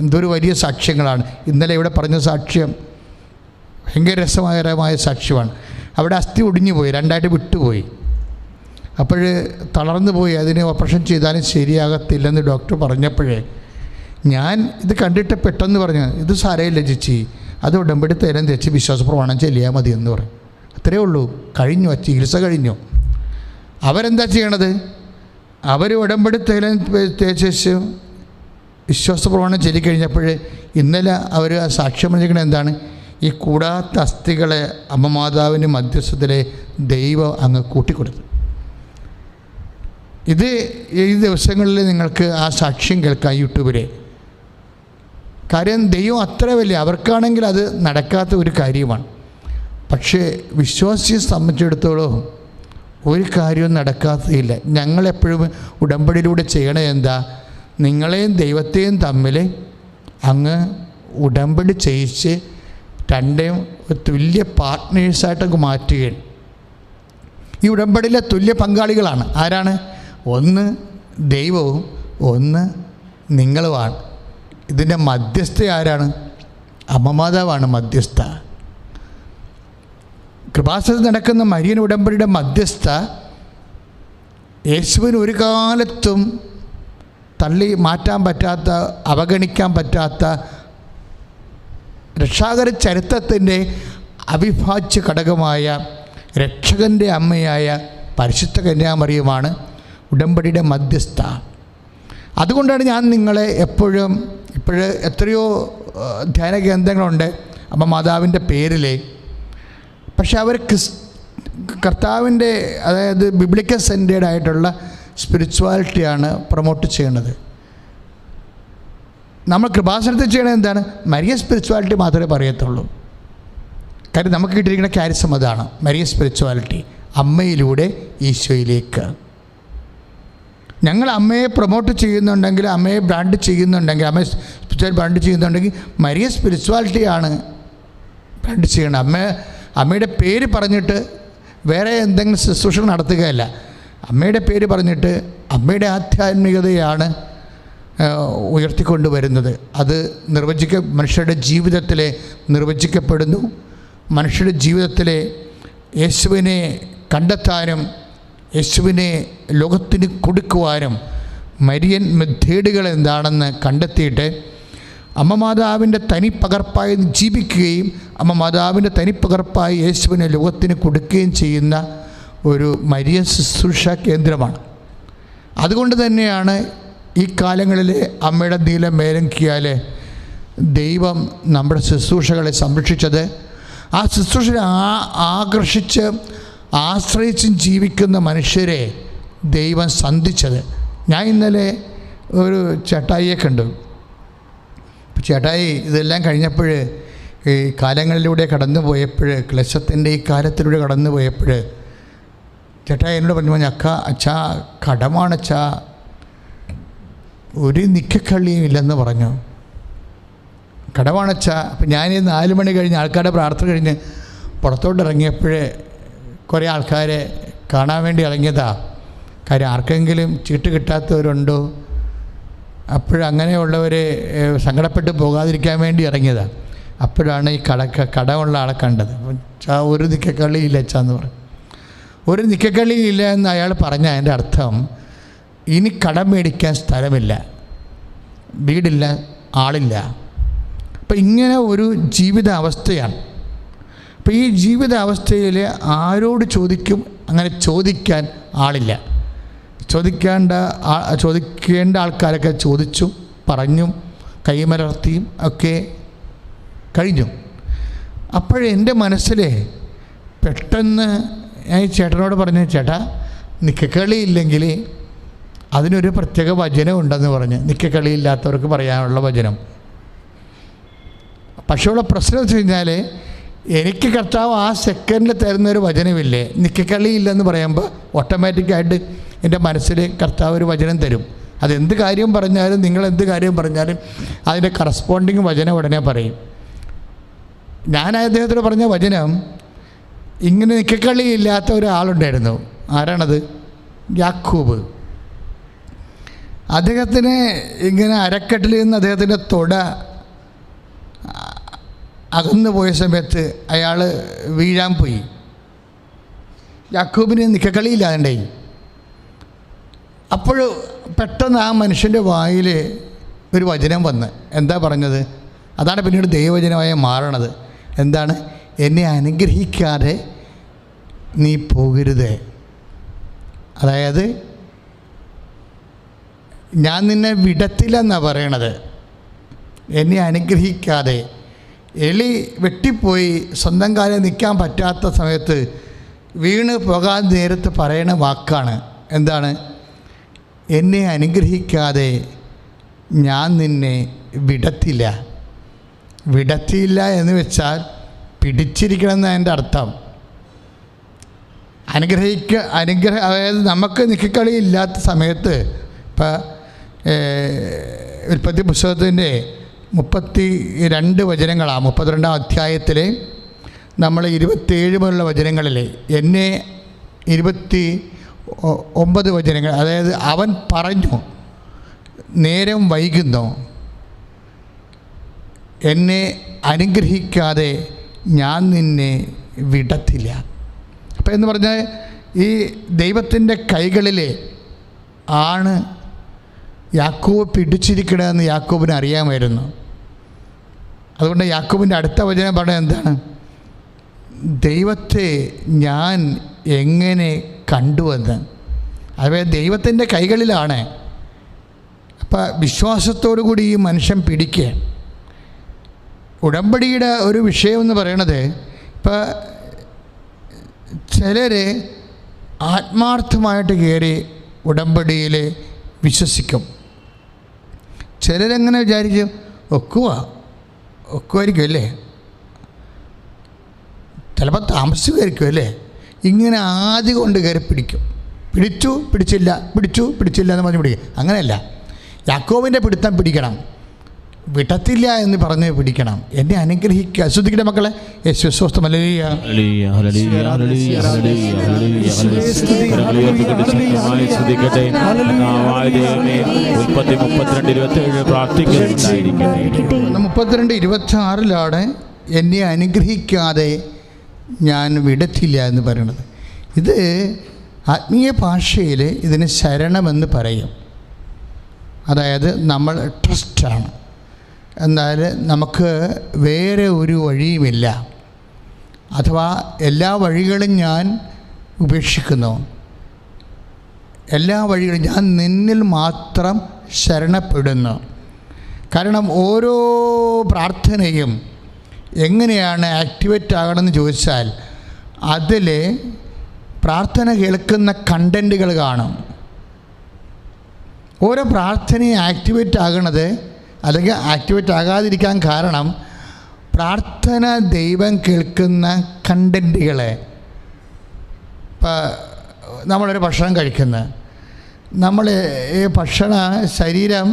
എന്തൊരു വലിയ സാക്ഷ്യങ്ങളാണ്. ഇന്നലെ ഇവിടെ പറഞ്ഞ സാക്ഷ്യം ഭയങ്കര രസകരമായ സാക്ഷ്യമാണ്. അവിടെ അസ്ഥി ഒടിഞ്ഞു പോയി, രണ്ടായിട്ട് വിട്ടുപോയി. അപ്പോൾ തളർന്നു പോയി, അതിന് ഓപ്പറേഷൻ ചെയ്താലും ശരിയാകത്തില്ലെന്ന് ഡോക്ടർ പറഞ്ഞപ്പോഴേ ഞാൻ ഇത് കണ്ടിട്ട് പെട്ടെന്ന് പറഞ്ഞു, ഇത് സാരമില്ല ചേച്ചി, അത് ഉടമ്പടി തൈലം തേച്ച് വിശ്വാസപ്രമാണം ചെല്ലിയാൽ മതി എന്ന് പറയും. അത്രയേ ഉള്ളൂ, കഴിഞ്ഞു, ചികിത്സ കഴിഞ്ഞു. അവരെന്താ ചെയ്യണത്? അവർ ഉടമ്പടി തൈലം തേച്ച് വിശ്വാസപ്രമാണം ചൊല്ലിക്കഴിഞ്ഞപ്പോൾ ഇന്നലെ അവർ സാക്ഷ്യം പറഞ്ഞിരിക്കുന്നത് എന്താണ്? ഈ കൂടാത്ത അസ്ഥികളെ അമ്മമാതാവിൻ്റെ മധ്യസ്ഥത്തിലെ ദൈവം അങ്ങ് കൂട്ടിക്കൊടുത്തു. ഇത് ഈ ദിവസങ്ങളിൽ നിങ്ങൾക്ക് ആ സാക്ഷ്യം കേൾക്കാം യൂട്യൂബിൽ. കാര്യം ദൈവം അത്ര വലിയ, അവർക്കാണെങ്കിൽ അത് നടക്കാത്ത ഒരു കാര്യമാണ്. പക്ഷേ വിശ്വാസിയെ സംബന്ധിച്ചിടത്തോളം ഒരു കാര്യവും നടക്കാത്തതില്ല. ഞങ്ങളെപ്പോഴും ഉടമ്പടിയിലൂടെ ചെയ്യണത് എന്താ? നിങ്ങളെയും ദൈവത്തെയും തമ്മിൽ അങ്ങ് ഉടമ്പടി ചെയ്യിച്ച് രണ്ടേയും തുല്യ പാർട്ട്നേഴ്സായിട്ടൊക്കെ മാറ്റുകയാണ്. ഈ ഉടമ്പടിയിലെ തുല്യ പങ്കാളികളാണ് ആരാണ്? ഒന്ന് ദൈവവും ഒന്ന് നിങ്ങളുമാണ്. ഇതിൻ്റെ മധ്യസ്ഥ ആരാണ്? അമ്മമാതാവാണ് മധ്യസ്ഥ. കൃപാസനത്തിൽ നടക്കുന്ന മരിയൻ ഉടമ്പടിയുടെ മധ്യസ്ഥ യേശുവിന് ഒരു കാലത്തും തള്ളി മാറ്റാൻ പറ്റാത്ത, അവഗണിക്കാൻ പറ്റാത്ത രക്ഷാകര ചരിത്രത്തിൻ്റെ അവിഭാജ്യ ഘടകമായ രക്ഷകൻ്റെ അമ്മയായ പരിശുദ്ധ കന്യാമറിയമാണ് ഉടമ്പടിയുടെ മധ്യസ്ഥ. അതുകൊണ്ടാണ് ഞാൻ നിങ്ങളെ എപ്പോഴും എത്രയോ ധ്യാന കേന്ദ്രങ്ങളുണ്ട് അമ്മ മാതാവിൻ്റെ പേരിൽ. പക്ഷെ അവർ കർത്താവിൻ്റെ, അതായത് ബിബ്ലിക്കൽ സെൻറ്റേഡ് ആയിട്ടുള്ള സ്പിരിച്വാലിറ്റിയാണ് പ്രൊമോട്ട് ചെയ്യണത്. നമ്മൾ കൃപാസനത്തിൽ ചെയ്യണത് എന്താണ്? മരിയ സ്പിരിച്വാലിറ്റി മാത്രമേ പറയത്തുള്ളൂ. കാര്യം നമുക്ക് കിട്ടിയിരിക്കുന്ന ക്യാരിസം അതാണ്, മരിയ സ്പിരിച്വാലിറ്റി, അമ്മയിലൂടെ ഈശോയിലേക്ക്. ഞങ്ങൾ അമ്മയെ പ്രൊമോട്ട് ചെയ്യുന്നുണ്ടെങ്കിൽ, അമ്മയെ ബ്രാൻഡ് ചെയ്യുന്നുണ്ടെങ്കിൽ, അമ്മയെ സ്പിരിച്വൽ ബ്രാൻഡ് ചെയ്യുന്നുണ്ടെങ്കിൽ മരിയ സ്പിരിച്വാലിറ്റിയാണ് ബ്രാൻഡ് ചെയ്യണം. അമ്മയുടെ പേര് പറഞ്ഞിട്ട് വേറെ എന്തെങ്കിലും ശുശ്രൂഷ നടത്തുകയല്ല. അമ്മയുടെ പേര് പറഞ്ഞിട്ട് അമ്മയുടെ ആധ്യാത്മികതയാണ് ഉയർത്തിക്കൊണ്ടുവരുന്നത്. അത് മനുഷ്യരുടെ ജീവിതത്തിലെ നിർവചിക്കപ്പെടുന്നു. മനുഷ്യരുടെ ജീവിതത്തിലെ യേശുവിനെ കണ്ടെത്താനും യേശുവിനെ ലോകത്തിന് കൊടുക്കുവാനും മരിയൻ മെത്തേഡുകൾ എന്താണെന്ന് കണ്ടെത്തിയിട്ട് അമ്മ മാതാവിൻ്റെ തനിപ്പകർപ്പായി ജീവിക്കുകയും അമ്മ മാതാവിൻ്റെ തനിപ്പകർപ്പായി യേശുവിനെ ലോകത്തിന് കൊടുക്കുകയും ചെയ്യുന്ന ഒരു മരിയൻ ശുശ്രൂഷ കേന്ദ്രമാണ്. അതുകൊണ്ട് തന്നെയാണ് ഈ കാലങ്ങളിൽ അമ്മയുടെ നീല മേലങ്കിയാൽ ദൈവം നമ്മുടെ ശുശ്രൂഷകളെ സംരക്ഷിച്ചത്. ആ ശുശ്രൂഷയെ ആകർഷിച്ച് ആശ്രയിച്ചും ജീവിക്കുന്ന മനുഷ്യരെ ദൈവം സന്ധിച്ചത്. ഞാൻ ഇന്നലെ ഒരു ചേട്ടായിയെ കണ്ടു. ചേട്ടായി ഇതെല്ലാം കഴിഞ്ഞപ്പോൾ, ഈ കാലങ്ങളിലൂടെ കടന്നു പോയപ്പോൾ, ക്ലേശത്തിൻ്റെ ഈ കാലത്തിലൂടെ കടന്നു പോയപ്പോൾ ചേട്ടായി എന്നോട് പറഞ്ഞു, അച്ഛാ കടമാണച്ചാ, ഒരു നിക്കക്കള്ളിയും ഇല്ലെന്ന് പറഞ്ഞു. കടമാണച്ചാ. അപ്പം ഞാൻ 4 മണി കഴിഞ്ഞ് ആൾക്കാരുടെ പ്രാർത്ഥന കഴിഞ്ഞ് പുറത്തോട്ട് ഇറങ്ങിയപ്പോൾ കുറേ ആൾക്കാരെ കാണാൻ വേണ്ടി ഇറങ്ങിയതാ. കാര്യം ആർക്കെങ്കിലും ചീട്ട് കിട്ടാത്തവരുണ്ടോ, അപ്പോഴങ്ങനെയുള്ളവർ സങ്കടപ്പെട്ട് പോകാതിരിക്കാൻ വേണ്ടി ഇറങ്ങിയതാണ്. അപ്പോഴാണ് ഈ കടമുള്ള ആളെ കണ്ടത്. ഒരു നിക്കക്കള്ളിയില്ല അച്ഛാന്ന് പറഞ്ഞു. ഒരു നിക്കക്കള്ളിയില്ല എന്ന് അയാൾ പറഞ്ഞ അതിൻ്റെ അർത്ഥം ഇനി കടം മേടിക്കാൻ സ്ഥലമില്ല, വീടില്ല, ആളില്ല. അപ്പം ഇങ്ങനെ ഒരു ജീവിതാവസ്ഥയാണ്. അപ്പം ഈ ജീവിതാവസ്ഥയിൽ ആരോട് ചോദിക്കും? അങ്ങനെ ചോദിക്കാൻ ആളില്ല. ചോദിക്കേണ്ട ആൾക്കാരൊക്കെ ചോദിച്ചു, പറഞ്ഞും കൈമലർത്തിയും ഒക്കെ കഴിഞ്ഞു. അപ്പോഴെൻ്റെ മനസ്സിൽ പെട്ടെന്ന് ഞാൻ ഈ ചേട്ടനോട് പറഞ്ഞു, ചേട്ടാ നിക്കക്കളിയില്ലെങ്കിൽ അതിനൊരു പ്രത്യേക വചനം ഉണ്ടെന്ന് പറഞ്ഞ്, നിക്കക്കളിയില്ലാത്തവർക്ക് പറയാനുള്ള വചനം. പക്ഷേ ഉള്ള പ്രശ്നം വെച്ച് കഴിഞ്ഞാൽ എനിക്ക് കർത്താവ് ആ സെക്കൻഡിൽ തരുന്നൊരു വചനമില്ലേ. നിക്കക്കളിയില്ലെന്ന് പറയുമ്പോൾ ഓട്ടോമാറ്റിക്കായിട്ട് എൻ്റെ മനസ്സിൽ കർത്താവ് ഒരു വചനം തരും. അതെന്ത് കാര്യം പറഞ്ഞാലും, നിങ്ങളെന്ത് കാര്യം പറഞ്ഞാലും അതിൻ്റെ കറസ്പോണ്ടിങ് വചനം ഉടനെ പറയും. ഞാൻ അദ്ദേഹത്തോട് പറഞ്ഞ വചനം, ഇങ്ങനെ നിക്കക്കളിയില്ലാത്ത ഒരാളുണ്ടായിരുന്നു. ആരാണത്? യാക്കോബ്. അദ്ദേഹത്തിന് ഇങ്ങനെ അരക്കെട്ടിൽ നിന്ന് അദ്ദേഹത്തിൻ്റെ തൊട അകന്നു പോയ സമയത്ത് അയാൾ വീഴാൻ പോയി. യാക്കോബിന് നിക്കക്കളിയില്ലാണ്ടായി. അപ്പോൾ പെട്ടെന്ന് ആ മനുഷ്യൻ്റെ വായിൽ ഒരു വചനം വന്ന് എന്താ പറഞ്ഞത്? അതാണ് പിന്നീട് ദൈവവചനമായി മാറണത്. എന്താണ്? എന്നെ അനുഗ്രഹിക്കാതെ നീ പോകരുത്. അതായത് ഞാൻ നിന്നെ വിടത്തില്ലെന്നാണ് പറയണത്. എന്നെ അനുഗ്രഹിക്കാതെ. എലി വെട്ടിപ്പോയി സ്വന്തം കാലം നിൽക്കാൻ പറ്റാത്ത സമയത്ത് വീണ് പോകാൻ നേരത്ത് പറയണ വാക്കാണ്. എന്താണ്? എന്നെ അനുഗ്രഹിക്കാതെ ഞാൻ നിന്നെ വിടത്തില്ല. വിടത്തില്ല എന്ന് വെച്ചാൽ പിടിച്ചിരിക്കണമെന്ന് അതിൻ്റെ അർത്ഥം. അതായത് നമുക്ക് നിൽക്കളി ഇല്ലാത്ത സമയത്ത് ഇപ്പം ഉൽപ്പത്തി പുസ്തകത്തിൻ്റെ 32 വചനങ്ങളാണ്. 32-ാം അധ്യായത്തിൽ നമ്മൾ 27 മുതലുള്ള വചനങ്ങളിൽ എന്നെ 29 വചനങ്ങൾ, അതായത് അവൻ പറഞ്ഞു നേരം വൈകുന്നു, എന്നെ അനുഗ്രഹിക്കാതെ ഞാൻ നിന്നെ വിടത്തില്ല. അപ്പം എന്ന് പറഞ്ഞാൽ ഈ ദൈവത്തിൻ്റെ കൈകളിൽ ആണ് യാക്കോബ് പിടിച്ചിരിക്കണമെന്ന് യാക്കോബിന് അറിയാമായിരുന്നു. അതുകൊണ്ട് യാക്കോബിൻ്റെ അടുത്ത വചനം പറഞ്ഞത് എന്താണ്? ദൈവത്തെ ഞാൻ എങ്ങനെ കണ്ടുവെന്ന്. അതായത് ദൈവത്തിൻ്റെ കൈകളിലാണ്. അപ്പം വിശ്വാസത്തോടു കൂടി ഈ മനുഷ്യൻ പിടിക്കുക. ഉടമ്പടിയുടെ ഒരു വിഷയമെന്ന് പറയണത്, ഇപ്പം ചിലർ ആത്മാർത്ഥമായിട്ട് കയറി ഉടമ്പടിയിൽ വിശ്വസിക്കും. ചിലരെങ്ങനെ വിചാരിക്കും, ഒക്കുമായിരിക്കും അല്ലേ, ചിലപ്പോൾ താമസിക്കുമായിരിക്കും അല്ലേ. ഇങ്ങനെ ആദ്യം കൊണ്ട് കയറി പിടിച്ചില്ല എന്ന് പറഞ്ഞ് പിടിക്കും. അങ്ങനെയല്ല, യാക്കോബിൻ്റെ പിടുത്തം പിടിക്കണം, വിടത്തില്ല എന്ന് പറഞ്ഞ് പിടിക്കണം. എന്നെ അനുഗ്രഹിക്കുക. ശ്രദ്ധിക്കട്ടെ മക്കളെ. യേശു സ്വസ്ഥം. ഉൽപ്പത്തി 32:26 എന്നെ അനുഗ്രഹിക്കാതെ ഞാൻ വിടത്തില്ല എന്ന് പറയുന്നത്. ഇത് ആത്മീയ ഭാഷയിൽ ഇതിന് ശരണമെന്ന് പറയും. അതായത് നമ്മൾ ട്രസ്റ്റാണ്. എന്നാൽ നമുക്ക് വേറെ ഒരു വഴിയുമില്ല, അഥവാ എല്ലാ വഴികളും ഞാൻ ഉപേക്ഷിക്കുന്നു, എല്ലാ വഴികളും ഞാൻ നിന്നിൽ മാത്രം ശരണപ്പെടുന്നു. കാരണം ഓരോ പ്രാർത്ഥനയും എങ്ങനെയാണ് ആക്ടിവേറ്റ് ആകണമെന്ന് ചോദിച്ചാൽ അതിൽ പ്രാർത്ഥന കേൾക്കുന്ന കണ്ടൻറ്റുകൾ കാണും. ഓരോ പ്രാർത്ഥനയും ആക്ടിവേറ്റ് ആകണത് അല്ലെങ്കിൽ ആക്ടിവേറ്റ് ആകാതിരിക്കാൻ കാരണം പ്രാർത്ഥന ദൈവം കേൾക്കുന്ന കണ്ടൻറ്റുകളെ. ഇപ്പം നമ്മളൊരു ഭക്ഷണം കഴിക്കുന്നത്, നമ്മൾ ഈ ശരീരം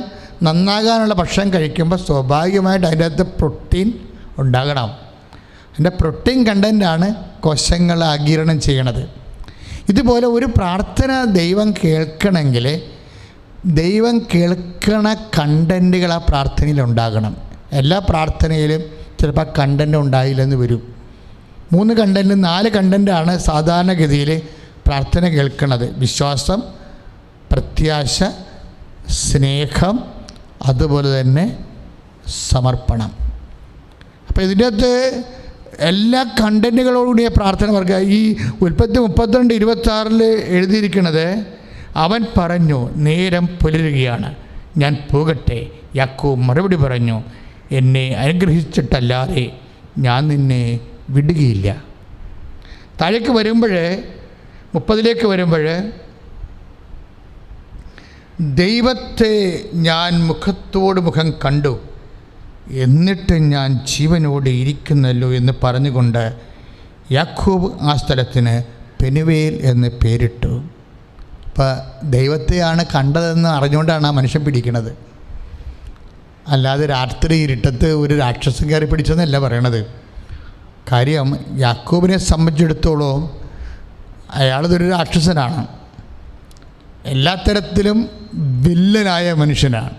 നന്നാകാനുള്ള ഭക്ഷണം കഴിക്കുമ്പോൾ സ്വാഭാവികമായിട്ട് അതിൻ്റെ അകത്ത് പ്രോട്ടീൻ ഉണ്ടാകണം. അതിൻ്റെ പ്രോട്ടീൻ കണ്ടൻ്റാണ് കോശങ്ങൾ ആഗിരണം ചെയ്യണത്. ഇതുപോലെ ഒരു പ്രാർത്ഥന ദൈവം കേൾക്കണമെങ്കിൽ ദൈവം കേൾക്കണ കണ്ടൻറ്റുകൾ ആ പ്രാർത്ഥനയിൽ ഉണ്ടാകണം. എല്ലാ പ്രാർത്ഥനയിലും ചിലപ്പോൾ കണ്ടൻറ്റ് ഉണ്ടായില്ലെന്ന് വരും. 3 കണ്ടൻറ്റ് 4 കണ്ടൻറ്റാണ് സാധാരണഗതിയിൽ പ്രാർത്ഥന കേൾക്കുന്നത്. വിശ്വാസം, പ്രത്യാശ, സ്നേഹം, അതുപോലെ തന്നെ സമർപ്പണം. അപ്പോൾ ഇതിൻ്റെ അകത്ത് എല്ലാ കണ്ടൻറ്റുകളോടുകൂടിയ പ്രാർത്ഥന പറയുക. ഈ ഉൽപ്പത്തി 32:26 എഴുതിയിരിക്കുന്നത്, അവൻ പറഞ്ഞു നേരം പുലരുകയാണ്, ഞാൻ പോകട്ടെ. യാക്കോബ് മറുപടി പറഞ്ഞു, എന്നെ അനുഗ്രഹിച്ചിട്ടല്ലാതെ ഞാൻ നിന്നെ വിടുകയില്ല. താഴേക്ക് വരുമ്പോൾ 30 വരുമ്പോൾ, ദൈവത്തെ ഞാൻ മുഖത്തോട് മുഖം കണ്ടു, എന്നിട്ട് ഞാൻ ജീവനോടെ ഇരിക്കുന്നല്ലോ എന്ന് പറഞ്ഞുകൊണ്ട് യാക്കോബ് ആ സ്ഥലത്തിന് പെനുവേൽ എന്ന് പേരിട്ടു. അപ്പോൾ ദൈവത്തെയാണ് കണ്ടതെന്ന് അറിഞ്ഞുകൊണ്ടാണ് ആ മനുഷ്യൻ പിടിക്കണത്. അല്ലാതെ രാത്രി ഇരുട്ടത്ത് ഒരു രാക്ഷസൻ കയറി പിടിച്ചെന്നല്ല പറയണത്. കാര്യം യാക്കോബിനെ സംബന്ധിച്ചിടത്തോളം അയാളതൊരു രാക്ഷസനാണ്. എല്ലാ തരത്തിലും വില്ലനായ മനുഷ്യനാണ്.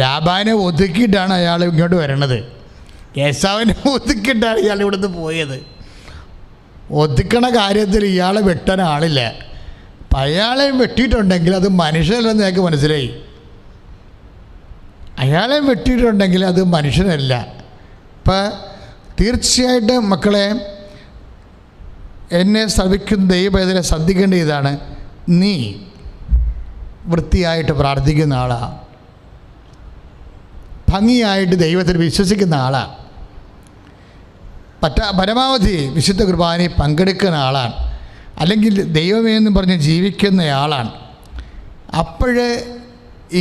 ലാബാനെ ഒതുക്കിയിട്ടാണ് അയാൾ ഇങ്ങോട്ട് വരണത്. ഏസാവിനെ ഒതുക്കിയിട്ടാണ് ഇയാൾ ഇവിടുന്ന് പോയത്. ഒതുക്കണ കാര്യത്തിൽ ഇയാളെ വെട്ടാൻ ആളില്ല. അപ്പം അയാളെ വെട്ടിയിട്ടുണ്ടെങ്കിൽ അത് മനുഷ്യനല്ലെന്ന് ഞങ്ങൾക്ക് മനസ്സിലായി. അയാളെ വെട്ടിയിട്ടുണ്ടെങ്കിൽ അത് മനുഷ്യനല്ല. അപ്പം തീർച്ചയായിട്ടും മക്കളെ, എന്നെ ശ്രമിക്കുന്ന ദൈവവേദന ശ്രദ്ധിക്കേണ്ട ഇതാണ്: നീ വൃത്തിയായിട്ട് പ്രാർത്ഥിക്കുന്ന ആളാണ്, ഭംഗിയായിട്ട് ദൈവത്തിൽ വിശ്വസിക്കുന്ന ആളാണ്, പരമാവധി വിശുദ്ധ കുർബാനയിൽ പങ്കെടുക്കുന്ന ആളാണ്, അല്ലെങ്കിൽ ദൈവമേ എന്ന് പറഞ്ഞ് ജീവിക്കുന്ന ആളാണ്. അപ്പോൾ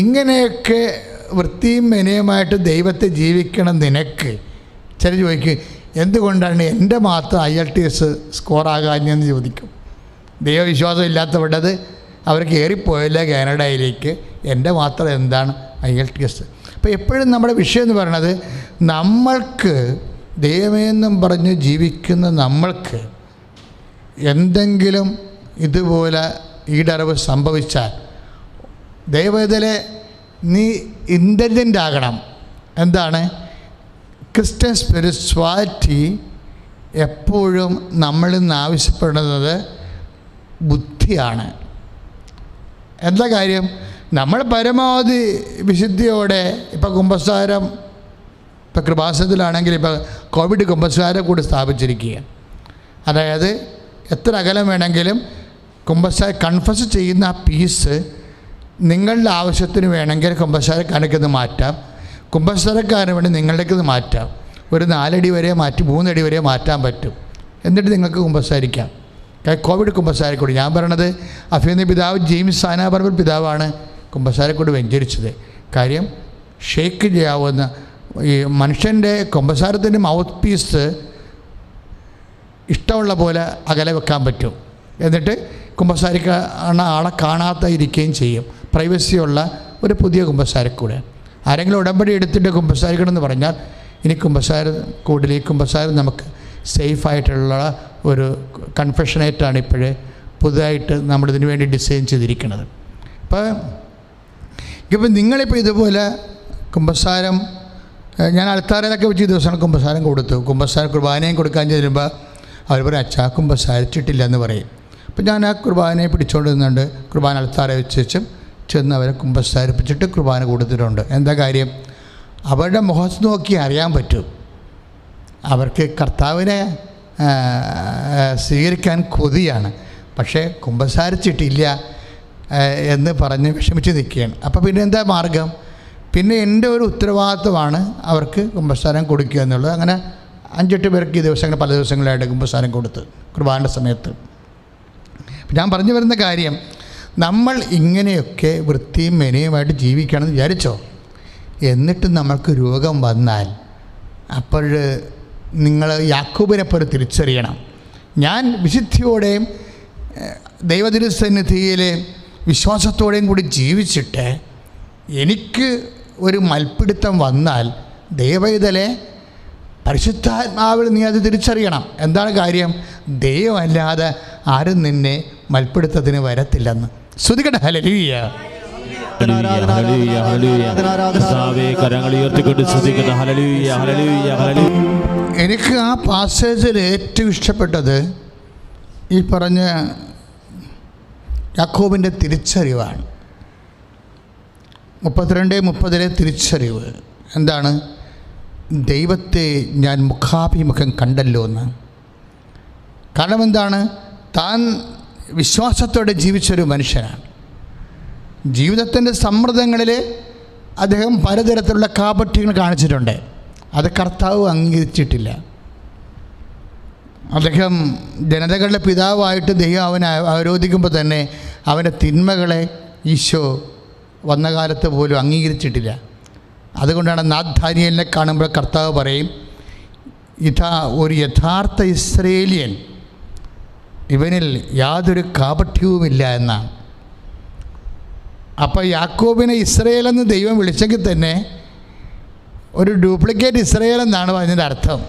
ഇങ്ങനെയൊക്കെ വൃത്തിയും മെനയുമായിട്ട് ദൈവത്തെ ജീവിക്കണം നിനക്ക്. ചില ചോദിക്കും, എന്തുകൊണ്ടാണ് എൻ്റെ മാത്രം IELTS സ്കോറാകാഞ്ഞെന്ന് ചോദിക്കും. ദൈവവിശ്വാസം ഇല്ലാത്തവരുടേത് അവർ കയറിപ്പോയല്ലേ കാനഡയിലേക്ക്, എൻ്റെ മാത്രം എന്താണ് IELTS. അപ്പോൾ എപ്പോഴും നമ്മുടെ വിഷയം എന്ന് പറയുന്നത്, നമ്മൾക്ക് ദൈവമെന്നും പറഞ്ഞ് ജീവിക്കുന്ന നമ്മൾക്ക് എന്തെങ്കിലും ഇതുപോലെ ഈടറിവ് സംഭവിച്ചാൽ ദൈവത്തിലെ നീ ഇൻ്റലിജൻ്റ് ആകണം. എന്താണ്? ക്രിസ്ത്യൻ സ്പിരിച്വാലിറ്റി എപ്പോഴും നമ്മളിൽ നിന്ന് ആവശ്യപ്പെടുന്നത് ബുദ്ധിയാണ്. എന്താ കാര്യം? നമ്മൾ പരമാവധി വിശുദ്ധിയോടെ, ഇപ്പോൾ കുമ്പസാരം, ഇപ്പോൾ കൃപാസനത്തിലാണെങ്കിൽ ഇപ്പോൾ കോവിഡ് കുമ്പസാരം കൂടി സ്ഥാപിച്ചിരിക്കുക. അതായത് എത്ര അകലം വേണമെങ്കിലും കൺഫസ് ചെയ്യുന്ന ആ പീസ് നിങ്ങളുടെ ആവശ്യത്തിന് വേണമെങ്കിൽ കുമ്പസാരക്കാരേക്ക് മാറ്റാം, കുമ്പസാരക്കാരന് വേണ്ടി നിങ്ങളുടേക്ക് മാറ്റാം. ഒരു 4 അടി വരെ മാറ്റി 3 അടി വരെ മാറ്റാൻ പറ്റും. എന്നിട്ട് നിങ്ങൾക്ക് കുമ്പസാരിക്കാം. കോവിഡ് കുമ്പസാരക്കൂടി ഞാൻ പറയണത് അഭിനന്ദ പിതാവ് ജെയിംസ് സാനാപർവൽ പിതാവാണ് കുമ്പസാരക്കൂടി വെഞ്ചരിച്ചത്. കാര്യം ഷേക്ക് ചെയ്യാവുന്ന ഈ മനുഷ്യൻ്റെ കുമ്പസാരത്തിൻ്റെ മൗത്ത് പീസ് ഇഷ്ടമുള്ള പോലെ അകലെ വെക്കാൻ പറ്റും. എന്നിട്ട് കുമ്പസാരിക്കുന്ന ആളെ കാണാത്ത ഇരിക്കുകയും ചെയ്യും. പ്രൈവസിയുള്ള ഒരു പുതിയ കുമ്പസാരക്കൂടെ. ആരെങ്കിലും ഉടമ്പടി എടുത്തിട്ട് കുമ്പസാരിക്കണമെന്ന് പറഞ്ഞാൽ ഇനി കുമ്പസാരക്കൂടിൽ ഈ കുമ്പസാരം നമുക്ക് സേഫായിട്ടുള്ള ഒരു കൺഫെഷനേറ്റാണ് ഇപ്പോഴേ പുതുതായിട്ട് നമ്മളിതിനു വേണ്ടി ഡിസൈൻ ചെയ്തിരിക്കുന്നത്. ഇപ്പം നിങ്ങളിപ്പോൾ ഇതുപോലെ കുമ്പസാരം, ഞാൻ അൾത്താരയിലൊക്കെ വെച്ച് ദിവസമാണ് കുമ്പസാരം കൊടുത്തു. കുമ്പസാരം കുർബാനയും കൊടുക്കാൻ ചെല്ലുമ്പോൾ അവർ പറയും, അച്ഛാ കുമ്പസാരിച്ചിട്ടില്ല എന്ന് പറയും. അപ്പം ഞാൻ ആ കുർബാനയെ പിടിച്ചുകൊണ്ട് നിന്നുണ്ട് കുർബാന അൾത്താര വെച്ചും ചെന്ന് അവരെ കുമ്പസാരിപ്പിച്ചിട്ട് കുർബാന കൊടുത്തിട്ടുണ്ട്. എന്താ കാര്യം? അവരുടെ മുഖത്ത് നോക്കി അറിയാൻ പറ്റും അവർക്ക് കർത്താവിനെ സ്വീകരിക്കാൻ കൊതിയാണ്, പക്ഷേ കുമ്പസാരിച്ചിട്ടില്ല എന്ന് പറഞ്ഞ് വിഷമിച്ച് നിൽക്കുകയാണ്. അപ്പോൾ പിന്നെ എന്താ മാർഗം? പിന്നെ എൻ്റെ ഒരു ഉത്തരവാദിത്വമാണ് അവർക്ക് കുമ്പസാരം കൊടുക്കുക എന്നുള്ളത്. അങ്ങനെ 5-8 പേർക്ക് ഈ ദിവസങ്ങൾ പല ദിവസങ്ങളായിട്ട് കുമ്പസാരം കൊടുത്ത് കുർബാനയുടെ സമയത്ത്. ഞാൻ പറഞ്ഞു വരുന്ന കാര്യം, നമ്മൾ ഇങ്ങനെയൊക്കെ വൃത്തിയും മെനയുമായിട്ട് ജീവിക്കണമെന്ന് വിചാരിച്ചോ, എന്നിട്ട് നമ്മൾക്ക് രോഗം വന്നാൽ അപ്പോൾ നിങ്ങൾ യാക്കോബിനെപ്പോലെ തിരിച്ചറിയണം. ഞാൻ വിശുദ്ധിയോടെയും ദൈവതിരുസന്നിധിയിൽ വിശ്വാസത്തോടെയും കൂടി ജീവിച്ചിട്ട് എനിക്ക് ഒരു മൽപ്പിടുത്തം വന്നാൽ ദൈവവേദലെ പരിശുദ്ധാത്മാവിൽ നീ അത് തിരിച്ചറിയണം. എന്താണ് കാര്യം? ദൈവമല്ലാതെ ആരും നിന്നെ മൽപ്പിടുത്തത്തിന് വരത്തില്ലെന്ന്. ശ്രുതികട ഹല്ലേലൂയ. എനിക്ക് ആ പാസേജിൽ ഏറ്റവും ഇഷ്ടപ്പെട്ടത് ഈ പറഞ്ഞ യാക്കോബിൻ്റെ തിരിച്ചറിവാണ്. 32:30 തിരിച്ചറിവ് എന്താണ്? ദൈവത്തെ ഞാൻ മുഖാഭിമുഖം കണ്ടല്ലോ എന്ന്. കാരണം എന്താണ്? താൻ വിശ്വാസത്തോടെ ജീവിച്ചൊരു മനുഷ്യനാണ്. ജീവിതത്തിൻ്റെ സമ്മർദ്ദങ്ങളിൽ അദ്ദേഹം പലതരത്തിലുള്ള കാപട്യങ്ങൾ കാണിച്ചിട്ടുണ്ട്. അത് കർത്താവ് അംഗീകരിച്ചിട്ടില്ല. അദ്ദേഹം ജനതകളുടെ പിതാവായിട്ട് ദൈവം അവനെ അവരോധിക്കുമ്പോൾ തന്നെ അവൻ്റെ തിന്മകളെ ഈശോ വന്ന കാലത്ത് പോലും അംഗീകരിച്ചിട്ടില്ല. അതുകൊണ്ടാണ് നാഥാനിയേലിനെ കാണുമ്പോൾ കർത്താവ് പറയും, ഇതാ ഒരു യഥാർത്ഥ ഇസ്രയേലിയൻ, ഇവനിൽ യാതൊരു കാപട്യവുമില്ല എന്നാണ്. അപ്പോൾ യാക്കോബിനെ ഇസ്രയേൽ എന്ന് ദൈവം വിളിച്ചെങ്കിൽ തന്നെ ഒരു ഡ്യൂപ്ലിക്കേറ്റ് ഇസ്രയേൽ എന്നാണ് അതിൻ്റെ അർത്ഥം.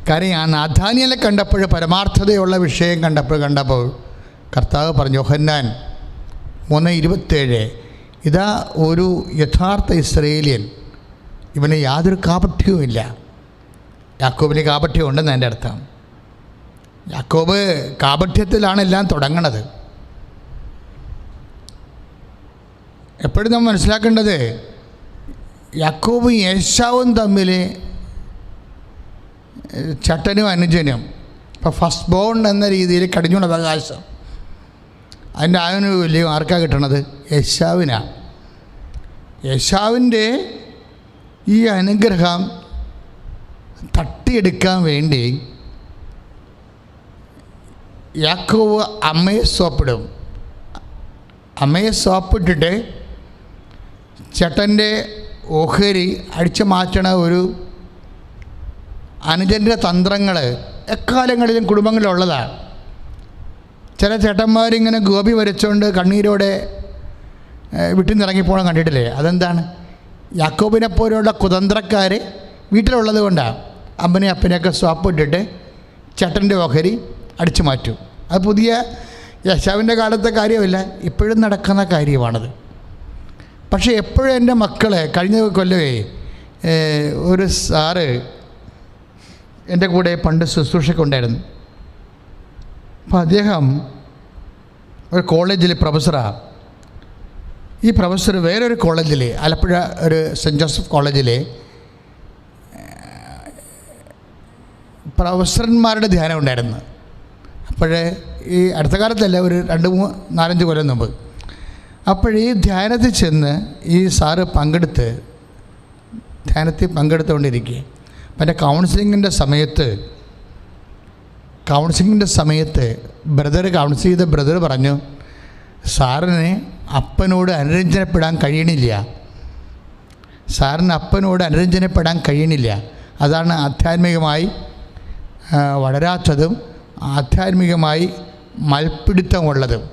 കാര്യം ആ നാഥാനിയേലിനെ കണ്ടപ്പോൾ, പരമാർത്ഥതയുള്ള വിഷയം കണ്ടപ്പോൾ കർത്താവ് പറഞ്ഞു, യോഹന്നാൻ 3:27. ഇതാ ഒരു യഥാർത്ഥ ഇസ്രയേലിയൻ, ഇവന് യാതൊരു കാപട്യവുമില്ല. യാക്കോബിന് കാപട്യം ഉണ്ടെന്ന് എൻ്റെ അർത്ഥം. യാക്കോബ് കാപട്യത്തിലാണ് എല്ലാം തുടങ്ങണത്. എപ്പോഴും നമ്മൾ മനസ്സിലാക്കേണ്ടത് യാക്കോബും ഏശാവും തമ്മിൽ ചട്ടനും അനുജനും. ഇപ്പോൾ ഫസ്റ്റ് ബോൺ എന്ന രീതിയിൽ കടിഞ്ഞൂൺ അവകാശം അതിൻ്റെ ആനുകൂല്യം ആർക്കാണ് കിട്ടണത്? ഏശാവിനാണ്. ഏശാവിൻ്റെ ഈ അനുഗ്രഹം തട്ടിയെടുക്കാൻ വേണ്ടി യാക്കോബ് അമ്മയെ സോപ്പിടും. അമ്മയെ സോപ്പിട്ടിട്ട് ചേട്ടൻ്റെ ഓഹരി അടിച്ചു മാറ്റണ ഒരു അനുജൻ്റെ തന്ത്രങ്ങൾ എക്കാലങ്ങളിലും കുടുംബങ്ങളിലുള്ളതാണ്. ചില ചേട്ടന്മാരിങ്ങനെ ഗോപി വരച്ചുകൊണ്ട് കണ്ണീരോടെ വീട്ടിൽ നിന്ന് ഇറങ്ങിപ്പോകണം കണ്ടിട്ടില്ലേ? അതെന്താണ്? യാക്കോബിനെ പോലെയുള്ള കുതന്ത്രക്കാർ വീട്ടിലുള്ളത് കൊണ്ടാണ്. അമ്മനെ അപ്പനെയൊക്കെ സ്വാപ്പിട്ടിട്ട് ചേട്ടൻ്റെ ഓഹരി അടിച്ചു മാറ്റും. അത് പുതിയ യേശാവിൻ്റെ കാലത്തെ കാര്യമല്ല, ഇപ്പോഴും നടക്കുന്ന കാര്യമാണത്. പക്ഷേ എപ്പോഴും എൻ്റെ മക്കളെ, കഴിഞ്ഞ കൊല്ലമേ ഒരു സാറ് എൻ്റെ കൂടെ പണ്ട് ശുശ്രൂഷയ്ക്ക് ഉണ്ടായിരുന്നു. അപ്പോൾ അദ്ദേഹം ഒരു കോളേജിൽ പ്രൊഫസറാണ്. ഈ പ്രൊഫസർ വേറൊരു കോളേജിൽ, ആലപ്പുഴ ഒരു സെൻറ്റ് ജോസഫ് കോളേജിൽ പ്രൊഫസർമാരുടെ ധ്യാനം ഉണ്ടായിരുന്നു. അപ്പോഴേ ഈ അടുത്ത കാലത്തല്ല, ഒരു 2-3-4-5 കൊല്ലം മുമ്പ്. അപ്പോഴീ ധ്യാനത്തിൽ ചെന്ന് ഈ സാറ് ധ്യാനത്തിൽ പങ്കെടുത്തുകൊണ്ടിരിക്കുക. അപ്പം എൻ്റെ കൗൺസിലിങ്ങിൻ്റെ സമയത്ത് കൗൺസിൽ ചെയ്ത ബ്രദർ പറഞ്ഞു, സാറിന് അപ്പനോട് അനുരഞ്ജനപ്പെടാൻ കഴിയണില്ല. അതാണ് ആധ്യാത്മികമായി വളരാത്തതും ആധ്യാത്മികമായി മൽപ്പിടുത്തമുള്ളതും.